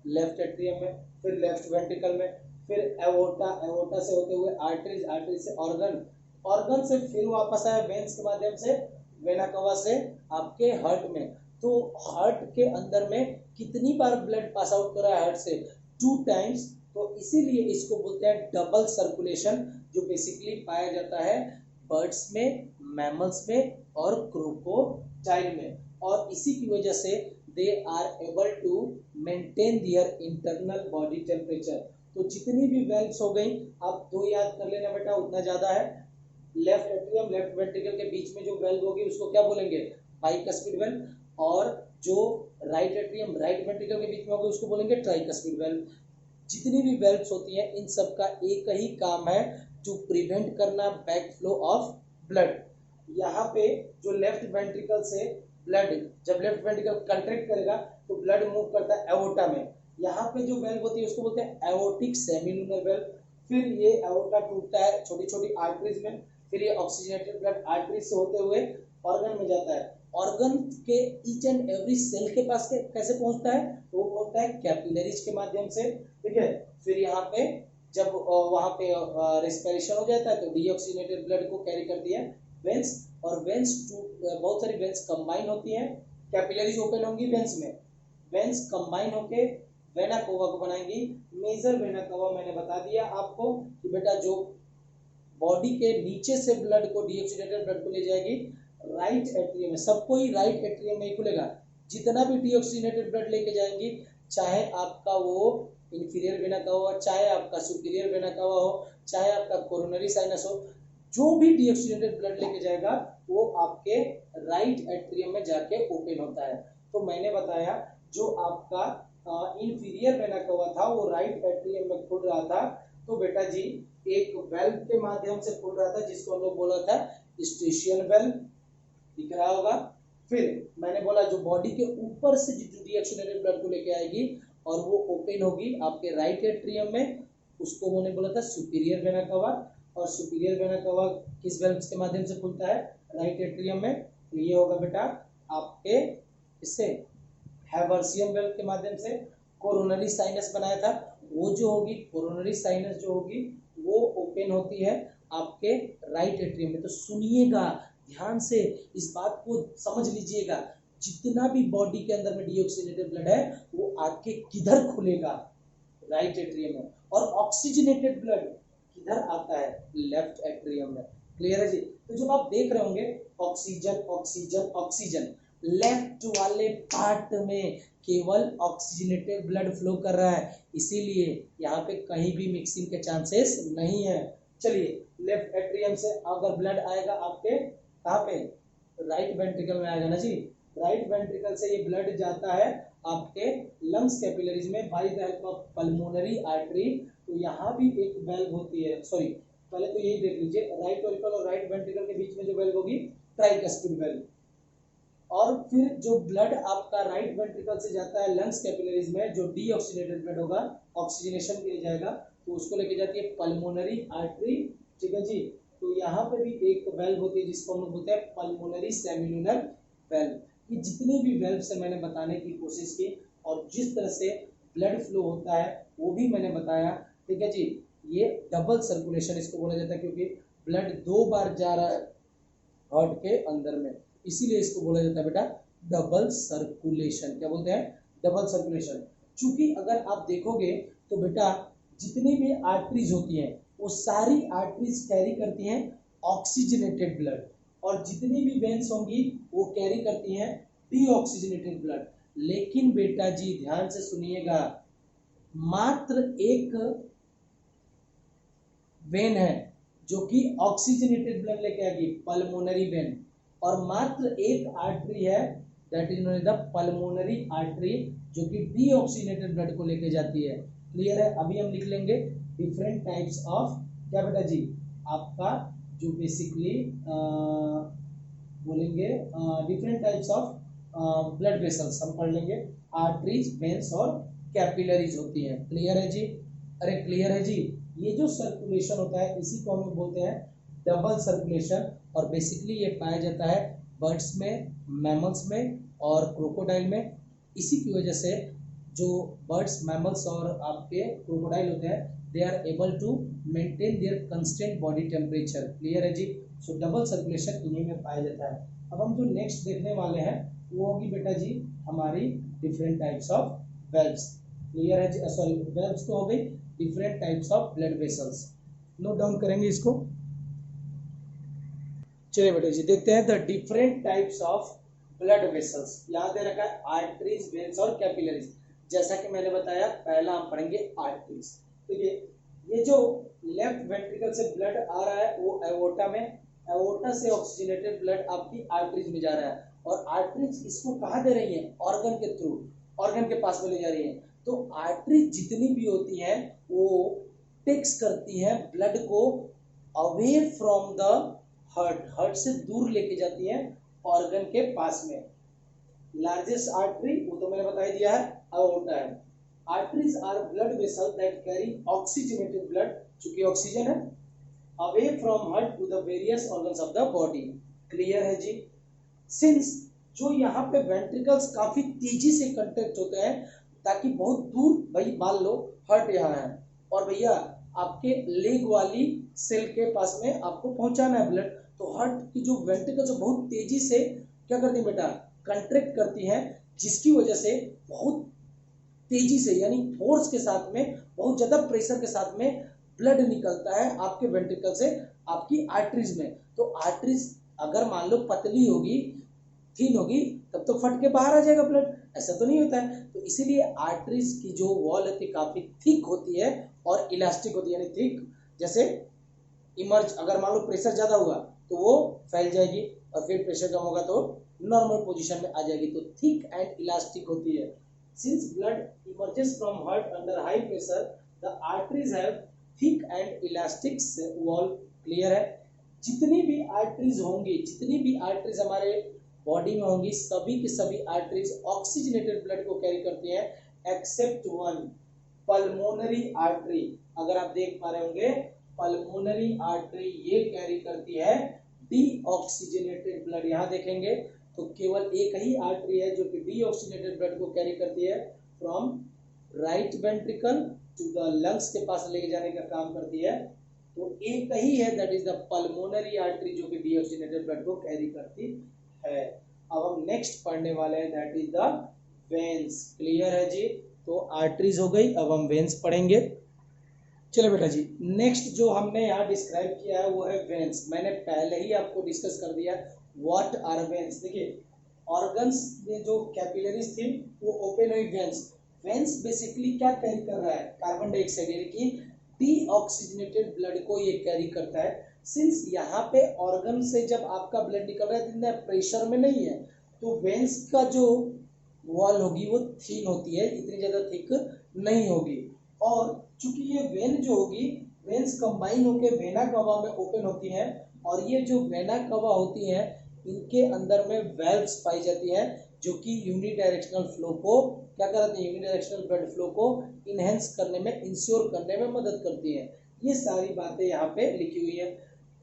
लेफ्ट एट्रियम में, फिर लेफ्ट वेंट्रिकल में, फिर एओर्टा, एओर्टा से होते हुए आर्टरीज, आर्टरी से ऑर्गन, ऑर्गन से फिर वापस आया वेन्स के माध्यम से, वेना कवा से आपके हार्ट में। तो हार्ट के अंदर में कितनी बार ब्लड पास आउट कर रहा है हार्ट से, 2 टाइम्स। तो इसीलिए इसको बोलते हैं डबल सर्कुलेशन, जो बेसिकली पाया जाता है बर्ड्स में, मैमल्स में और क्रोकोडाइल में। और इसी की वजह से they are able to maintain their internal body temperature. तो जितनी भी वेल्व्स हो गई, आप 2 याद कर लेना बेटा, उतना ज्यादा है। लेफ्ट एट्रियम लेफ्ट वेंट्रिकल के बीच में जो वेल्व होगी उसको क्या बोलेंगे, बाइकस्पिड वेल्व। और जो राइट एट्रियम राइट वेंट्रिकल के बीच में होगी उसको बोलेंगे ट्राइकस्पिड वेल्व। जितनी भी वेल्व्स होती हैं इन सब का एक ही काम है, टू प्रिवेंट करना बैक फ्लो ऑफ ब्लड। यहाँ पे जो लेफ्ट वेंट्रिकल से ब्लड, जब लेफ्ट वेंट्रिकल कंट्रैक्ट करेगा तो ब्लड मूव करता है एओर्टा में। यहाँ पे जो वेल्व होती है उसको बोलते हैं एओर्टिक सेमिलुनर वेल्व। फिर ये एओर्टा टूटता है छोटी छोटी आर्टरीज में, फिर ये ऑक्सीजनेटेड ब्लड आर्टरीज से होते हुए ऑर्गन में जाता है। ऑर्गन के ईच एंड एवरी सेल के पास कैसे पहुंचता है, वो पहुंचता है कैपिलरीज के माध्यम से, ठीक है। फिर यहाँ पे जब वहां पे रेस्पिरेशन हो जाता है तो डीऑक्सीजनेटेड ब्लड को कैरी करती है वेंस, और वेंस बहुत सारी वेंस कंबाइन होती हैं, कैपिलरीज ओपन होंगी वेंस में, वेंस कंबाइन होके वेना कोवा को बनाएंगी। मेजर वेना कोवा मैंने बता दिया आपको कि बेटा जो बॉडी के नीचे से ब्लड को, डीऑक्सीजनेटेड ब्लड को ले जाएगी राइट एट्रियम में। सबको ही राइट एट्रियम में ही खुलेगा। जितना भी डीऑक्सीजनेटेड ब्लड लेके जाएंगी, चाहे आपका वो इंफीरियर वेना कवा हो, चाहे आपका सुपीरियर वेना कवा हो, चाहे आपका कोरोनरी साइनस हो, जो भी डीऑक्सीजनेटेड ब्लड लेके जाएगा वो आपके राइट एट्रियम में जाके ओपन होता है। तो मैंने बताया जो आपका इंफीरियर वेना कवा था वो राइट एट्रियम में खुल रहा था, तो बेटा जी एक वेल्व के माध्यम से खुल रहा था जिसको हम लोग बोला था स्टेशियन वेल्व, दिख रहा होगा। फिर मैंने बोला जो बॉडी के ऊपर से जो डीऑक्सीजनेटेड ब्लड को लेके आएगी और वो ओपन होगी आपके राइट एट्रियम में, उसको मैंने बोला था सुपीरियर वेना कवा। और सुपीरियर वेना कवा किस वेल्व्स के माध्यम से खुलता है, राइट एट्रियम में, तो ये होगा बेटा आपके इससे हैवर्सियन वेल्व के माध्यम से। कोरोनरी साइनस बनाया था, वो जो होगी कोरोनरी साइनस जो होगी वो ओपन होती है आपके राइट एट्रियम में। तो सुनिएगा ध्यान से, इस बात को समझ लीजिएगा, जितना भी बॉडी के अंदर में डीऑक्सीजनेटेड ब्लड है वो आके किधर खुलेगा, राइट एट्रियम में। और ऑक्सीजनेटेड ब्लड किधर आता है, लेफ्ट एट्रियम में। क्लियर है जी। तो जब आप देख रहे होंगे ऑक्सीजन ऑक्सीजन ऑक्सीजन, लेफ्ट वाले पार्ट में केवल ऑक्सीजनेटेड ब्लड फ्लो कर रहा है, इसीलिए यहाँ पे कहीं भी मिक्सिंग के चांसेस नहीं है। चलिए लेफ्ट एट्रियम से अगर ब्लड आएगा आपके कहाँ पे, राइट वेंट्रिकल में आएगा ना जी। राइट वेंट्रिकल से ये ब्लड जाता है आपके लंग्स कैपिलरीज में bye the help of pulmonary artery. तो यहाँ भी एक वेल्व होती है, सॉरी पहले तो यही देख लीजिए, राइट ऑरिकल और राइट वेंट्रिकल के बीच में जो वेल्व होगी ट्राइकस्पिड वेल्व। और फिर जो ब्लड आपका राइट वेंट्रिकल से जाता है लंग्स कैपिलरीज में, जो डीऑक्सीजनेटेड ब्लड होगा ऑक्सीजनेशन के लिए जाएगा, तो उसको लेके जाती है पल्मोनरी आर्टरी, ठीक है जी। तो यहाँ पे भी एक वेल्व होती है जिसको हम लोग बोलते हैं पल्मोनरी सेमिलुनर वेल्व। ये जितने भी वेल्व से मैंने बताने की कोशिश की और जिस तरह से ब्लड फ्लो होता है वो भी मैंने बताया, ठीक है जी। ये डबल सर्कुलेशन इसको बोला जाता है क्योंकि ब्लड 2 बार जा रहा है हार्ट के अंदर में, इसीलिए इसको बोला जाता है बेटा डबल सर्कुलेशन। क्या बोलते हैं, डबल सर्कुलेशन। चूंकि अगर आप देखोगे तो बेटा जितनी भी आर्टरीज होती हैं वो सारी आर्टरीज कैरी करती हैं ऑक्सीजनेटेड ब्लड, और जितनी भी वेन्स होंगी वो कैरी करती हैं डीऑक्सीजनेटेड ब्लड। लेकिन बेटा जी ध्यान से सुनिएगा, मात्र एक वेन है जो कि ऑक्सीजनेटेड ब्लड लेके आएगी, पल्मोनरी वेन, और मात्र एक आर्टरी है that is known as the pulmonary artery जो कि डीऑक्सीजनेटेड ब्लड को लेके जाती है। क्लियर है। अभी हम लिख लेंगे डिफरेंट टाइप्स ऑफ, क्या बेटा जी, आपका जो बेसिकली बोलेंगे different types of blood vessels हम पढ़ लेंगे, आर्टरीज, वेन्स और कैपिलरीज होती हैं। क्लियर है जी, अरे क्लियर है जी। ये जो सर्कुलेशन होता है इसी को हम लोग बोलते हैं डबल सर्कुलेशन, और बेसिकली ये पाया जाता है बर्ड्स में, मैमल्स में और क्रोकोडाइल में। इसी की वजह से जो बर्ड्स, मैमल्स और आपके क्रोकोडाइल होते हैं they are able to maintain their constant body temperature. Clear है जी। सो डबल सर्कुलेशन इन्हीं में पाया जाता है। अब हम जो नेक्स्ट देखने वाले हैं वो होगी बेटा जी हमारी different types of valves. Clear है जी, सॉरी वेल्व्स तो हो गई, different types of blood vessels. Note down करेंगे इसको। चलिए बेटा जी देखते हैं the different types of blood vessels. याद है रखा है आर्टरीज, वेन्स और कैपिलरीज। जैसा कि मैंने बताया पहला हम पढ़ेंगे आर्टरीज। ठीक है, ये जो लेफ्ट वेंट्रिकल से ब्लड आ रहा है वो एओर्टा में, एओर्टा से ऑक्सीजनेटेड ब्लड आपकी आर्टरीज में जा रहा है, और आर्टरीज इसको कहाँ दे रही है, ऑर्गन के थ्रू, ऑर्गन के पास में ले जा रही है। तो आर्टरी जितनी भी होती है वो टेक्स करती है ब्लड को अवे फ्रॉम द हार्ट से दूर लेके जाती है ऑर्गन के पास में। लार्जेस्ट आर्टरी वो तो मैंने बता ही दिया है, अओर्टा है। Arteries are blood vessel that carry oxygenated blood, चूंकि ऑक्सीजन है, away from heart to the various organs of the body. Clear है जी। सिंस जो यहाँ पे वेंट्रिकल्स काफी तेजी से कंट्रैक्ट होते हैं ताकि बहुत दूर, भाई मान लो हार्ट यहाँ है और भैया आपके लेग वाली सेल के पास में आपको पहुंचाना है ब्लड, तो हार्ट की जो वेंट्रिकल्स बहुत तेजी से क्या करती है बेटा, कंट्रैक्ट करती है, जिसकी वजह से बहुत तेजी से यानी फोर्स के साथ में, बहुत ज्यादा प्रेशर के साथ में ब्लड निकलता है आपके वेंट्रिकल से आपकी आर्टरीज में। तो आर्टरीज अगर मान लो पतली होगी, थीन होगी, तब तो फट के बाहर आ जाएगा ब्लड, ऐसा तो नहीं होता है। तो इसीलिए आर्टरीज की जो वॉल होती है काफी थिक होती है और इलास्टिक होती है, यानी थिक, जैसे इमर्ज, अगर मान लो प्रेशर ज्यादा हुआ तो वो फैल जाएगी और फिर प्रेशर कम होगा तो नॉर्मल पोजीशन में आ जाएगी, तो थिक एंड इलास्टिक होती है। Since blood emerges from heart under high pressure, the arteries have thick and elastic wall. Clear है। जितनी भी आर्टरीज होंगी, जितनी भी आर्टरीज हमारे बॉडी में होंगी, सभी की सभी आर्टरीज ऑक्सीजनेटेड ब्लड को कैरी करती हैं, एक्सेप्ट वन, पल्मोनरी आर्टरी। अगर आप देख पा रहे होंगे, पल्मोनरी आर्टरी ये कैरी करती है डीऑक्सीजनेटेड ब्लड। यहाँ देखेंगे तो केवल एक ही आर्टरी है जो कि डीऑक्सीजनेटेड ब्लड को कैरी करती है from right ventricle to the lungs के पास लेके जाने का काम करती है। तो एक ही है, that is the pulmonary artery जो कि डीऑक्सीजनेटेड ब्लड को कैरी करती है। अब हम नेक्स्ट पढ़ने वाले हैं, that is the veins. Clear है जी। तो आर्टरीज हो गई, अब हम वेन्स पढ़ेंगे। चलो बेटा जी, नेक्स्ट जो हमने यहाँ डिस्क्राइब किया है वो है वेन्स। मैंने पहले ही आपको डिस्कस कर दिया व्हाट आर वेन्स। देखिए ऑर्गन्स में जो कैपिलरीज थी वो ओपन हुई वेन्स। वेन्स बेसिकली क्या कैरी कर रहा है, कार्बन डाइऑक्साइड यानी कि डीऑक्सीजनेटेड ब्लड को ये कैरी करता है। सिंस यहाँ पे ऑर्गन से जब आपका ब्लड निकल रहा है इतना प्रेशर में नहीं है, तो वेन्स का जो वॉल होगी वो थीन होती है, इतनी ज्यादा थिक नहीं होगी। और चूंकि ये वेन जो होगी, वेन्स कंबाइन होकर वेना कवा में ओपन होती हैं, और ये जो वेना कवा होती हैं इनके अंदर में वेल्व्स पाई जाती हैं जो कि यूनिडायरेक्शनल फ्लो को क्या करती है, यूनिडायरेक्शनल ब्लड फ्लो को इनहेंस करने में, इंश्योर करने में मदद करती है। ये सारी बातें यहाँ पे लिखी हुई है।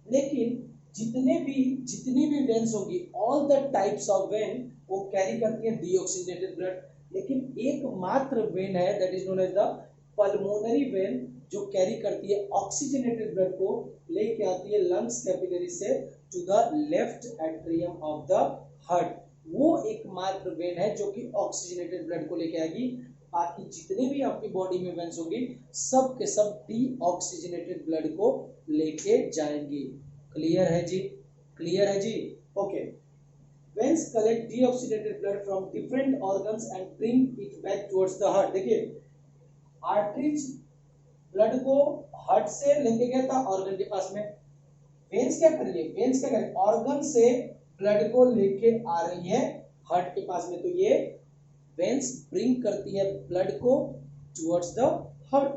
लेकिन जितनी भी वेन्स होगी, all the types of vein वो कैरी करती है डीऑक्सीजनेटेड ब्लड, लेकिन एकमात्र वेन है that is known as the pulmonary vein जो कैरी करती है ऑक्सीजनेटेड ब्लड को, लेके आती है लंग्स कैपिलरी से to the left atrium of the heart. वो एकमात्र वेन है जो कि ऑक्सीजनेटेड ब्लड को लेके आएगी। बाकी जितने भी आपकी बॉडी में वेन्स होगी सब के सब डीऑक्सीजनेटेड ब्लड को लेके जाएंगी। क्लियर है जी, क्लियर है जी। Okay, veins collect deoxygenated blood from different organs and bring it back towards the heart. देखिए आर्टरीज ब्लड को हार्ट से लेके गया था ऑर्गन के पास में, वेन्स क्या कर रही है, वेन्स क्या कर रही है, ऑर्गन से ब्लड को लेके आ रही है हार्ट के पास में। तो ये वेन्स ब्रिंग करती है ब्लड को towards the heart.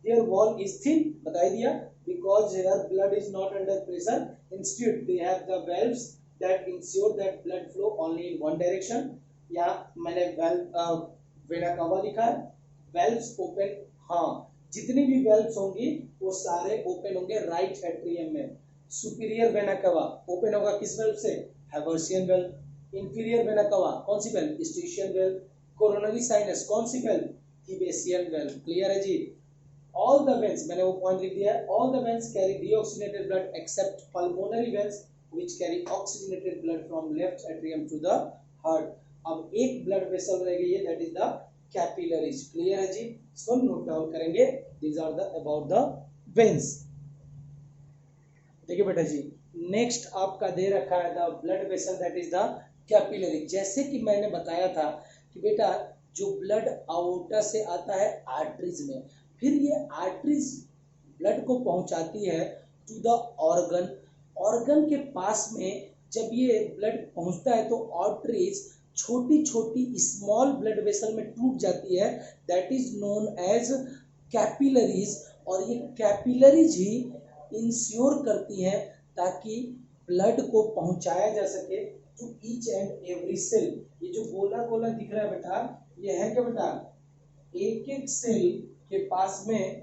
Their wall is thin, बता दिया, because here blood is not under pressure, instead they have the valves that ensure that blood flow only in one direction. यहाँ मैंने vena कवा लिखा है, वेल्व्स ओपन, हाँ जितनी भी वेल्व्स होंगी वो सारे ओपन होंगे राइट एट्रियम में। सुपीरियर वेना कवा ओपन होगा किस वेल्व से, हैवर्सियन वेल्व। इंफीरियर वेना कवा कौन सी वेल्व, ईस्ट्रिशियन वेल्व। कोरोनरी साइनस कौन सी वेल्व, थिबेसियन वेल्व। क्लियर है जी। ऑल द वेन्स, मैंने वो पॉइंट लिख दिया है, all the veins carry deoxygenated blood except pulmonary veins which carry oxygenated blood from left atrium to the heart. अब एक ब्लड वेसल रह गई है, that is the capillaries. Clear है जी, इसको नोट डाउन करेंगे। These are the about the veins. देखिए बेटा जी, नेक्स्ट आपका दे रखा है the blood vessel that is the capillary. जैसे कि मैंने बताया था कि बेटा जो ब्लड आउटर से आता है आर्टरीज में, फिर ये आर्टरीज ब्लड को पहुंचाती है टू द ऑर्गन। ऑर्गन के पास में जब ये ब्लड पहुंचता है तो आर्टरीज छोटी छोटी स्मॉल ब्लड वेसल में टूट जाती है, that is known as capillaries. और ये कैपिलरीज ही इंश्योर करती हैं ताकि ब्लड को पहुंचाया जा सके to each and every cell. ये जो गोला गोला दिख रहा है बेटा, ये है क्या बेटा, एक एक सेल के पास में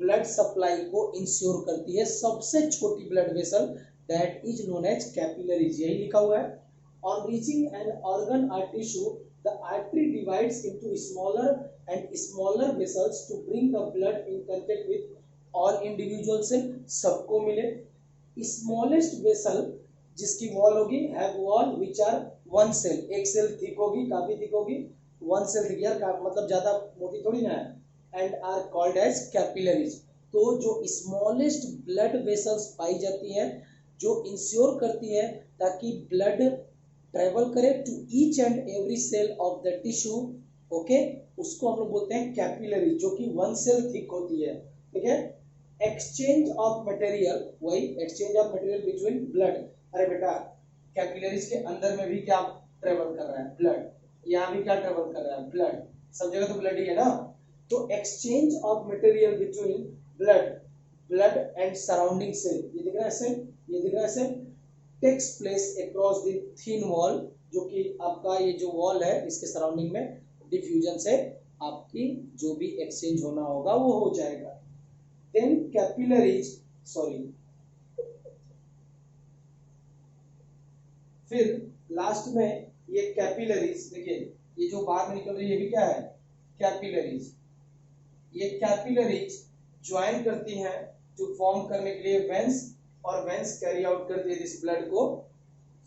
ब्लड सप्लाई को इंश्योर करती है सबसे छोटी blood vessel, that is known as capillaries. यही लिखा हुआ है। ऑन रीचिंग एन ऑर्गन और tissue, the artery divides into smaller and smaller vessels to bring the blood in contact with all individual cell, सबको मिले। स्मॉलेस्ट वेसल जिसकी wall होगी, have wall which are one cell, एक cell thick होगी, काफी thick होगी, one cell thick यार मतलब ज्यादा मोटी थोड़ी ना है, and are called as capillaries. तो जो स्मॉलेस्ट ब्लड वेसल्स पाई जाती हैं जो इंश्योर करती है ताकि ब्लड ट्रेवल करे to each and every cell of the tissue, okay, उसको हम लोग बोलते हैं कैपिलरी, जो कि वन सेल थिक होती है, ठीक है। एक्सचेंज ऑफ मटेरियल, वही exchange of material between blood. अरे बेटा कैपिलरीज के अंदर में भी क्या ट्रेवल कर रहा है, ब्लड, यहाँ भी क्या ट्रेवल कर रहा है, ब्लड, सब जगह तो ब्लड ही है ना। तो exchange of material between blood and surrounding cell, ये दिख रहा है सेल, ये दिख रहा है cell, takes place across the thin wall, जो कि आपका ये जो वॉल है इसके सराउंडिंग में डिफ्यूजन से आपकी जो भी एक्सचेंज होना होगा वो हो जाएगा। देन कैपिलरीज, फिर लास्ट में ये कैपिलरीज, देखिए ये जो बाहर में निकल रही है ये भी क्या है, कैपिलरीज। ये कैपिलरीज ज्वाइन करती हैं टू फॉर्म करने के लिए वेंस, और वेंस कैरी आउट करती है इस ब्लड को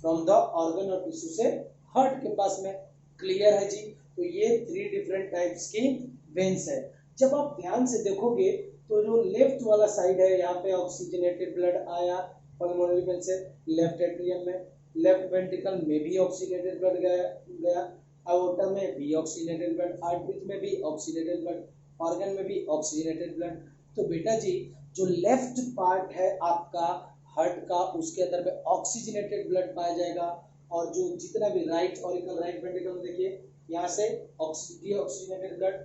फ्रॉम द ऑर्गन और टिश्यू से हार्ट के पास में। क्लियर है जी। तो ये 3 डिफरेंट टाइप्स की वेंस है। जब आप ध्यान से देखोगे तो जो लेफ्ट वाला साइड है, यहाँ पे ऑक्सीजनेटेड ब्लड आया पल्मोनरी वेन से लेफ्ट एट्रियम में, लेफ्ट वेंट्रिकल में भी ऑक्सीजनेटेड ब्लड गया, अओर्टा में भी ऑक्सीजनेटेड ब्लड, आर्टरीज में भी ऑक्सीजनेटेड ब्लड, ऑर्गन में भी ऑक्सीजनेटेड ब्लड। तो बेटा जी जो लेफ्ट पार्ट है आपका हार्ट का, उसके अंदर में ऑक्सीजनेटेड ब्लड पाया जाएगा, और जो जितना भी राइट ऑरिकल, राइट वेंट्रिकल में देखिए यहाँ से डीऑक्सीजनेटेड ब्लड,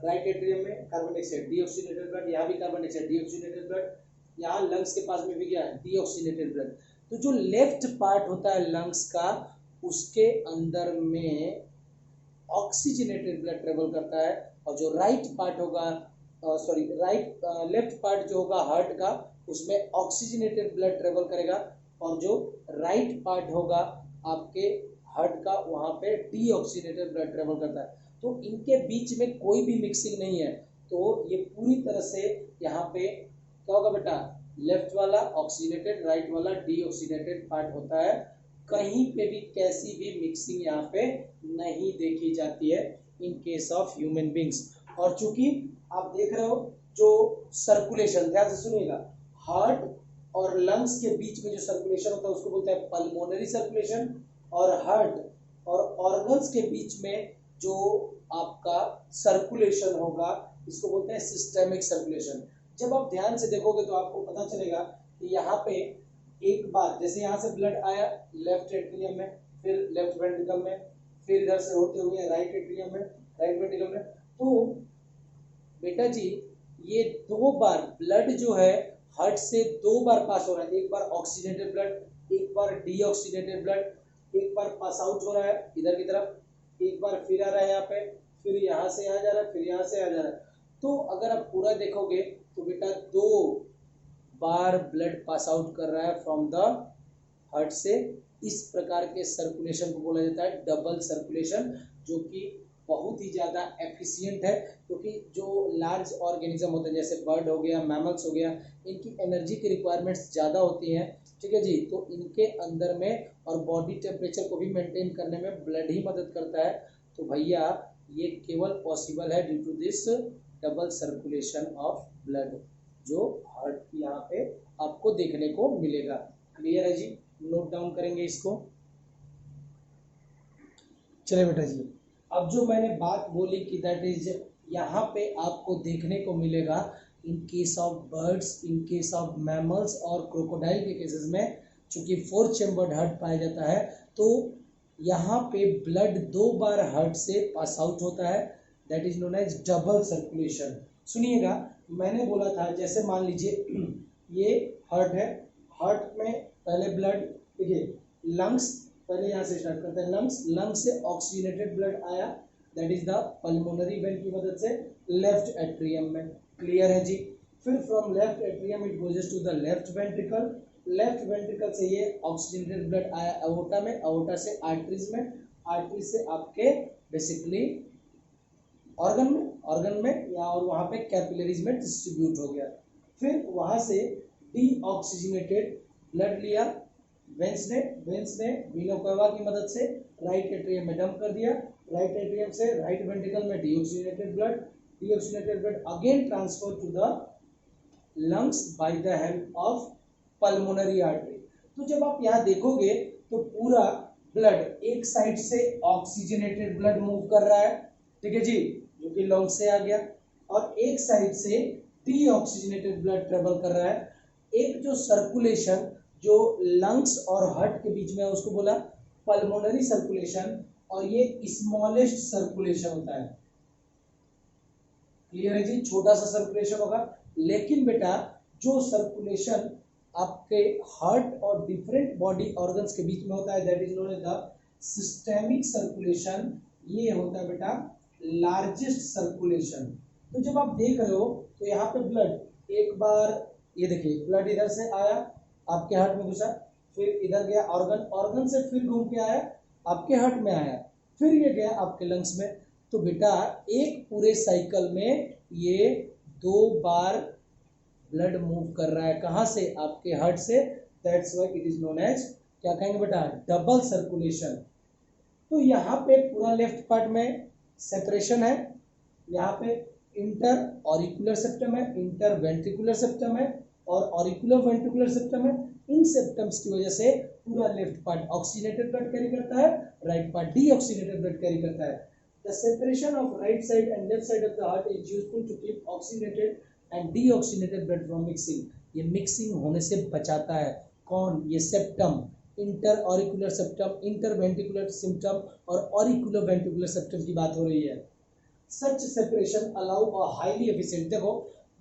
राइट एट्रियम में कार्बन डाइऑक्साइड डीऑक्सीजनेटेड ब्लड, यहाँ भी कार्बन डाइऑक्साइड डीऑक्सीजनेटेड ब्लड, यहाँ लंग्स के पास में भी क्या है, डीऑक्सीजनेटेड ब्लड। तो जो लेफ्ट पार्ट होता है लंग्स का, उसके अंदर में ऑक्सीजनेटेड ब्लड ट्रेवल करता है, और जो राइट पार्ट होगा, लेफ्ट पार्ट जो होगा हार्ट का, उसमें ऑक्सीजनेटेड ब्लड ट्रेवल करेगा, और जो राइट पार्ट होगा आपके हार्ट का, वहां पे डीऑक्सीजनेटेड ब्लड ट्रेवल करता है। तो इनके बीच में कोई भी मिक्सिंग नहीं है। तो ये पूरी तरह से यहाँ पे क्या होगा बेटा, लेफ्ट वाला ऑक्सीजनेटेड, राइट वाला डीऑक्सीजनेटेड पार्ट होता है। कहीं पे भी कैसी भी मिक्सिंग यहाँ पे नहीं देखी जाती है इन केस ऑफ ह्यूमन बींग्स। और चूंकि आप देख रहे हो जो सर्कुलेशन, ध्यान से सुनिएगा, हार्ट और लंग्स के बीच में जो सर्कुलेशन होता है उसको बोलते हैं पल्मोनरी सर्कुलेशन, और हार्ट और ऑर्गन्स के बीच में जो आपका सर्कुलेशन होगा इसको बोलते हैं सिस्टेमिक सर्कुलेशन। जब आप ध्यान से देखोगे तो आपको पता चलेगा कि यहाँ पे एक बार जैसे यहाँ से ब्लड आया लेफ्ट एट्रियम में, फिर लेफ्ट वेंट्रिकल में, फिर इधर से होते हुए राइट एट्रियम में, राइट वेंट्रिकल में, तो बेटा जी ये 2 बार ब्लड जो है हार्ट से 2 बार पास हो रहा है। एक बार ऑक्सीजनेटेड ब्लड, एक बार डीऑक्सीजनेटेड ब्लड, एक बार पास आउट हो रहा है इधर की तरफ, एक बार फिर आ रहा है यहाँ पे, फिर यहाँ से यहाँ जा रहा है, फिर यहाँ से यहाँ जा रहा है। तो अगर आप पूरा देखोगे तो बेटा 2 बार ब्लड पास आउट कर रहा है फ्रॉम द हार्ट से। इस प्रकार के सर्कुलेशन को बोला जाता है डबल सर्कुलेशन, जो कि बहुत ही ज़्यादा एफिशिएंट है, क्योंकि जो लार्ज ऑर्गेनिज्म होते हैं जैसे बर्ड हो गया, मैमल्स हो गया, इनकी एनर्जी की रिक्वायरमेंट्स ज़्यादा होती हैं, ठीक है जी। तो इनके अंदर में और बॉडी टेम्परेचर को भी मेंटेन करने में ब्लड ही मदद करता है। तो भैया ये केवल पॉसिबल है due to this double circulation of blood, जो हार्ट की यहाँ पे आपको देखने को मिलेगा। क्लियर है जी, नोट डाउन करेंगे इसको। चलिए बेटा जी, अब जो मैंने बात बोली कि दैट इज यहाँ पे आपको देखने को मिलेगा इन case of birds, in case of mammals और क्रोकोडाइल के केसेस में, चूंकि 4 चैम्बर्ड हार्ट पाया जाता है, तो यहाँ पे ब्लड 2 बार हार्ट से पास आउट होता है, that is known as double circulation. सुनिएगा, मैंने बोला था जैसे मान लीजिए ये हार्ट है, हार्ट में पहले ब्लड, देखिए लंग्स, पहले यहाँ से स्टार्ट करते हैं, लंग्स से ऑक्सीजनेटेड ब्लड आया, that is the pulmonary when की मदद से लेफ्ट एट्रियम में, क्लियर है जी। फिर from left atrium it goes to the left ventricle, left ventricle से ये ऑक्सीजनेटेड ब्लड आया अओर्टा में, अओर्टा से आर्टरीज में, आर्टरीज से आपके बेसिकली ऑर्गन में या और वहाँ पे कैपिलरीज में डिस्ट्रीब्यूट हो गया। फिर वहाँ से डीऑक्सीजनेटेड ब्लड लिया वेंस ने वीनो कैवा की मदद से राइट एट्रियम में डंप कर दिया, राइट एट्रियम से राइट वेंट्रिकल में deoxygenated blood again transfer to the lungs by the help of pulmonary artery. तो जब आप यहाँ देखोगे तो पूरा ब्लड एक साइड से ऑक्सीजनेटेड ब्लड मूव कर रहा है, ठीक है जी, जो कि लंग्स से आ गया, और एक साइड से डीऑक्सीजनेटेड ब्लड ट्रेवल कर रहा है। एक जो सर्कुलेशन जो लंग्स और हार्ट के बीच में है उसको बोला पल्मोनरी सर्कुलेशन, और ये स्मॉलेस्ट सर्कुलेशन होता है, क्लियर है जी, छोटा सा सर्कुलेशन होगा। लेकिन बेटा जो सर्कुलेशन आपके हार्ट और डिफरेंट बॉडी ऑर्गन्स के बीच में होता है, that is known as the systemic circulation, ये होता है बेटा लार्जेस्ट सर्कुलेशन। तो जब आप देख रहे हो तो यहाँ पे ब्लड एक बार, ये देखिए ब्लड इधर से आया आपके हार्ट में घुसा, फिर इधर गया ऑर्गन से फिर घूम के आया आपके हार्ट में आया, फिर ये गया आपके लंग्स में। तो बेटा एक पूरे साइकिल में ये 2 बार ब्लड मूव कर रहा है, कहाँ से, आपके हार्ट से, that's why it is known as, क्या कहेंगे बेटा, डबल सर्कुलेशन। तो यहाँ पे पूरा लेफ्ट पार्ट में सेपरेशन है, यहाँ पे इंटर ऑरिकुलर सेप्टम है, इंटर वेंट्रिकुलर सेप्टम है और ऑरिकुलर वेंट्रिकुलर सेप्टम है। इन सेप्टम्स की वजह से पूरा left part oxygenated blood carry करता है, right part deoxygenated blood carry करता है। The separation of right side and left side of the heart is useful to keep oxygenated and deoxygenated blood from mixing. ये mixing होने से बचाता है, कौन, ये septum, inter auricular septum, inter ventricular septum और ऑरिकुलर वेंट्रिकुलर सेप्टम की बात हो रही है। Such separation allow a highly efficient, देखो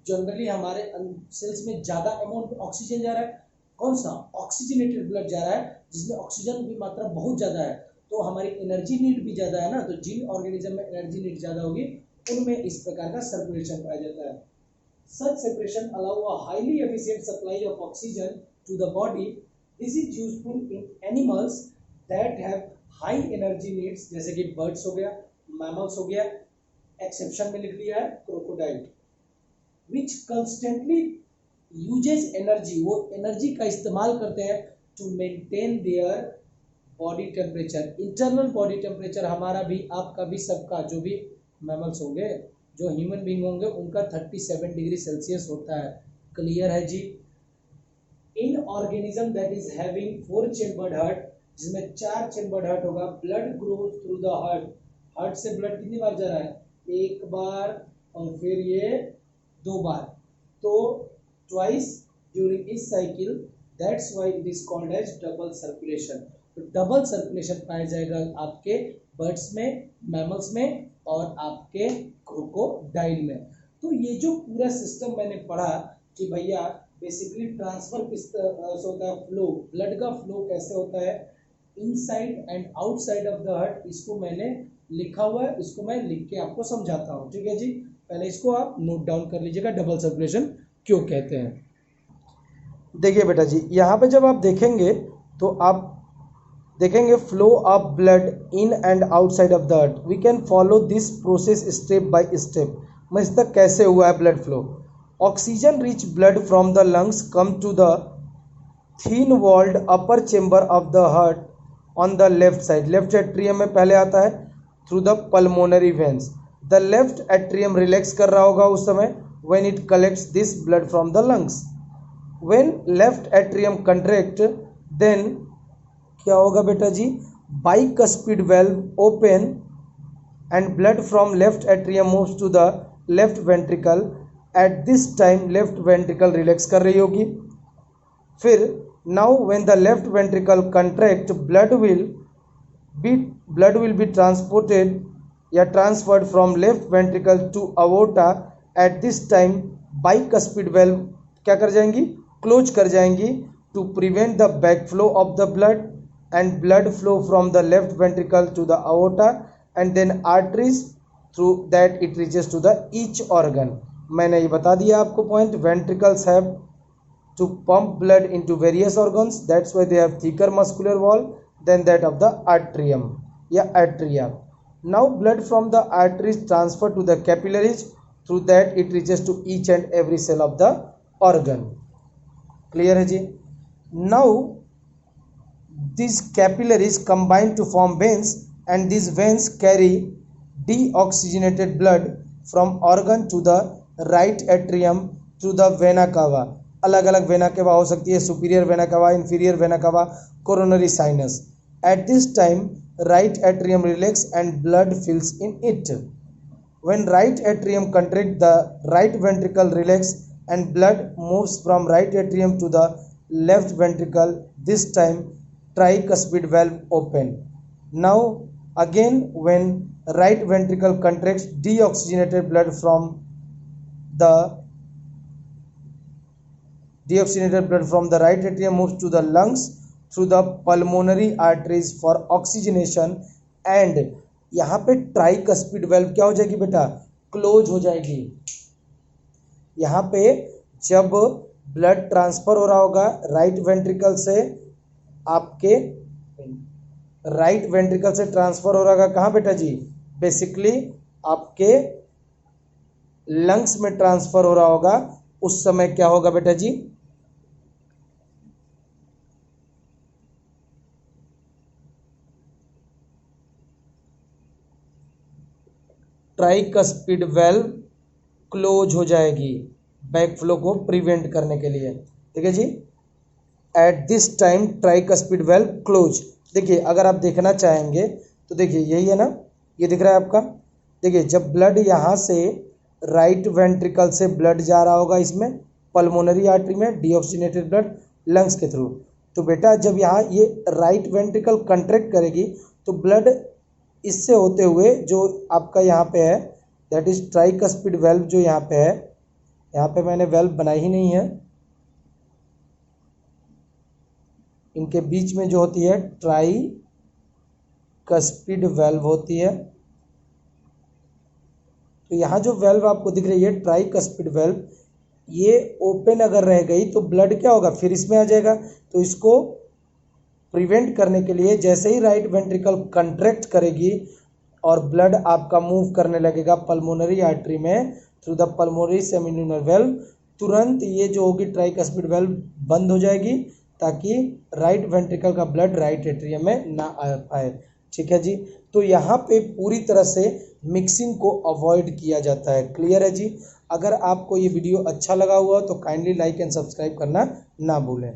जनरली हमारे सेल्स में ज्यादा अमाउंट ऑक्सीजन जा रहा है, कौन सा, ऑक्सीजनेटेड ब्लड जा रहा है, जिसमें ऑक्सीजन की मात्रा बहुत ज्यादा है, तो हमारी एनर्जी नीड भी ज्यादा है ना, तो जिन ऑर्गेनिज्म में एनर्जी नीड ज्यादा होगी उनमें इस प्रकार का सर्कुलेशन पाया जाता है। Such separation allow a highly efficient supply of oxygen to the body. This is useful in animals that have high energy needs, जैसे कि बर्ड्स हो गया, मैमल्स हो गया, एक्सेप्शन में लिख दिया है crocodile, which constantly uses energy, वो एनर्जी का इस्तेमाल करते हैं to maintain their body temperature, internal body temperature, हमारा भी आपका भी सबका, जो भी मैमल्स होंगे, जो ह्यूमन बीइंग होंगे, उनका 37 डिग्री सेल्सियस होता है, क्लियर है जी। In organism that is having 4 chambered heart, जिसमें 4 चेम्बर्ड हार्ट होगा, blood grows through the heart, heart से ब्लड कितनी बार जा रहा है, एक बार और फिर ये 2 बार, तो ट्वाइस ड्यूरिंग इस cycle, that's why it is called as double circulation. तो डबल सर्कुलेशन पाया जाएगा आपके बर्ड्स में, मैमल्स में और आपके क्रोकोडाइल में। तो ये जो पूरा सिस्टम मैंने पढ़ा कि भैया बेसिकली ट्रांसफर किस तरह से होता है, फ्लो, ब्लड का फ्लो कैसे होता है inside and outside of the heart, इसको मैंने लिखा हुआ है, इसको मैं लिख के आपको समझाता हूँ, ठीक है जी। पहले इसको आप नोट डाउन कर लीजिएगा, डबल सर्कुलेशन क्यों कहते हैं। देखिए बेटा जी, यहाँ पे जब आप देखेंगे तो आप देखेंगे flow of blood in and outside of the heart, we can follow this process step by step. मैं इस तक कैसे हुआ है blood flow, oxygen rich blood from the lungs come to the thin walled upper chamber of the heart on the left side, left atrium में पहले आता है through the pulmonary veins. The left atrium relax कर रहा होगा उस समय when it collects this blood from the lungs. When left atrium contract then क्या होगा बेटा जी, bicuspid valve open and blood from left atrium moves to the left ventricle. At this time left ventricle relax कर रही होगी। फिर now when the left ventricle contract blood will blood will be transported या transferred from left ventricle to aorta at this time bicuspid valve क्या कर जाएंगी, close कर जाएंगी to prevent the backflow of the blood and blood flow from the left ventricle to the aorta and then arteries through that it reaches to the each organ. मैंने ये बता दिया आपको point. ventricles have to pump blood into various organs, that's why they have thicker muscular wall than that of the atrium या atria. Now blood from the arteries transfer to the capillaries, through that it reaches to each and every cell of the organ. Clear है जी. Now these capillaries combine to form veins and these veins carry deoxygenated blood from organ to the right atrium through the vena cava. अलग अलग vena cava हो सकती है, superior vena cava, inferior vena cava, coronary sinus. At this time right atrium relax and blood fills in it. When right atrium contract, the right ventricle relax and blood moves from right atrium to the left ventricle. This time tricuspid valve open. Now again when right ventricle contracts, deoxygenated blood from the right atrium moves to the lungs through the pulmonary arteries for oxygenation and यहाँ पे tricuspid valve क्या हो जाएगी बेटा, close हो जाएगी. यहाँ पे जब ब्लड ट्रांसफर हो रहा होगा राइट वेंट्रिकल से, आपके राइट वेंट्रिकल से ट्रांसफर हो रहा होगा कहाँ बेटा जी, बेसिकली आपके लंग्स में ट्रांसफर हो रहा होगा. उस समय क्या होगा बेटा जी, ट्राइकस्पिड वेल्व क्लोज हो जाएगी बैकफ्लो को प्रिवेंट करने के लिए. ठीक है जी. At this time tricuspid valve close. देखिए अगर आप देखना चाहेंगे तो देखिए यही है ना, ये दिख रहा है आपका. देखिए जब ब्लड यहाँ से राइट वेंट्रिकल से ब्लड जा रहा होगा इसमें पल्मोनरी आर्टरी में, डीऑक्सीजनेटेड ब्लड लंग्स के थ्रू, तो बेटा जब यहाँ ये राइट वेंट्रिकल कंट्रैक्ट करेगी तो ब्लड इससे होते हुए जो आपका यहाँ पे है दैट इज ट्राइकस्पिड वेल्व जो यहाँ पे है, यहाँ पे मैंने वेल्व बनाई ही नहीं है, इनके बीच में जो होती है ट्राइकस्पिड वेल्व होती है. तो यहाँ जो वेल्व आपको दिख रही है ट्राइकस्पिड वेल्व, ये ओपन अगर रह गई तो ब्लड क्या होगा, फिर इसमें आ जाएगा. तो इसको प्रिवेंट करने के लिए जैसे ही राइट वेंट्रिकल कंट्रैक्ट करेगी और ब्लड आपका मूव करने लगेगा पल्मोनरी आर्टरी में through the pulmonary semilunar valve, तुरंत ये जो होगी ट्राइकस्पिड वेल्व बंद हो जाएगी ताकि राइट वेंट्रिकल का ब्लड राइट एट्रियम में ना आ पाए. ठीक है जी. तो यहाँ पे पूरी तरह से मिक्सिंग को अवॉइड किया जाता है. क्लियर है जी. अगर आपको ये वीडियो अच्छा लगा हुआ तो काइंडली लाइक एंड सब्सक्राइब करना ना भूलें.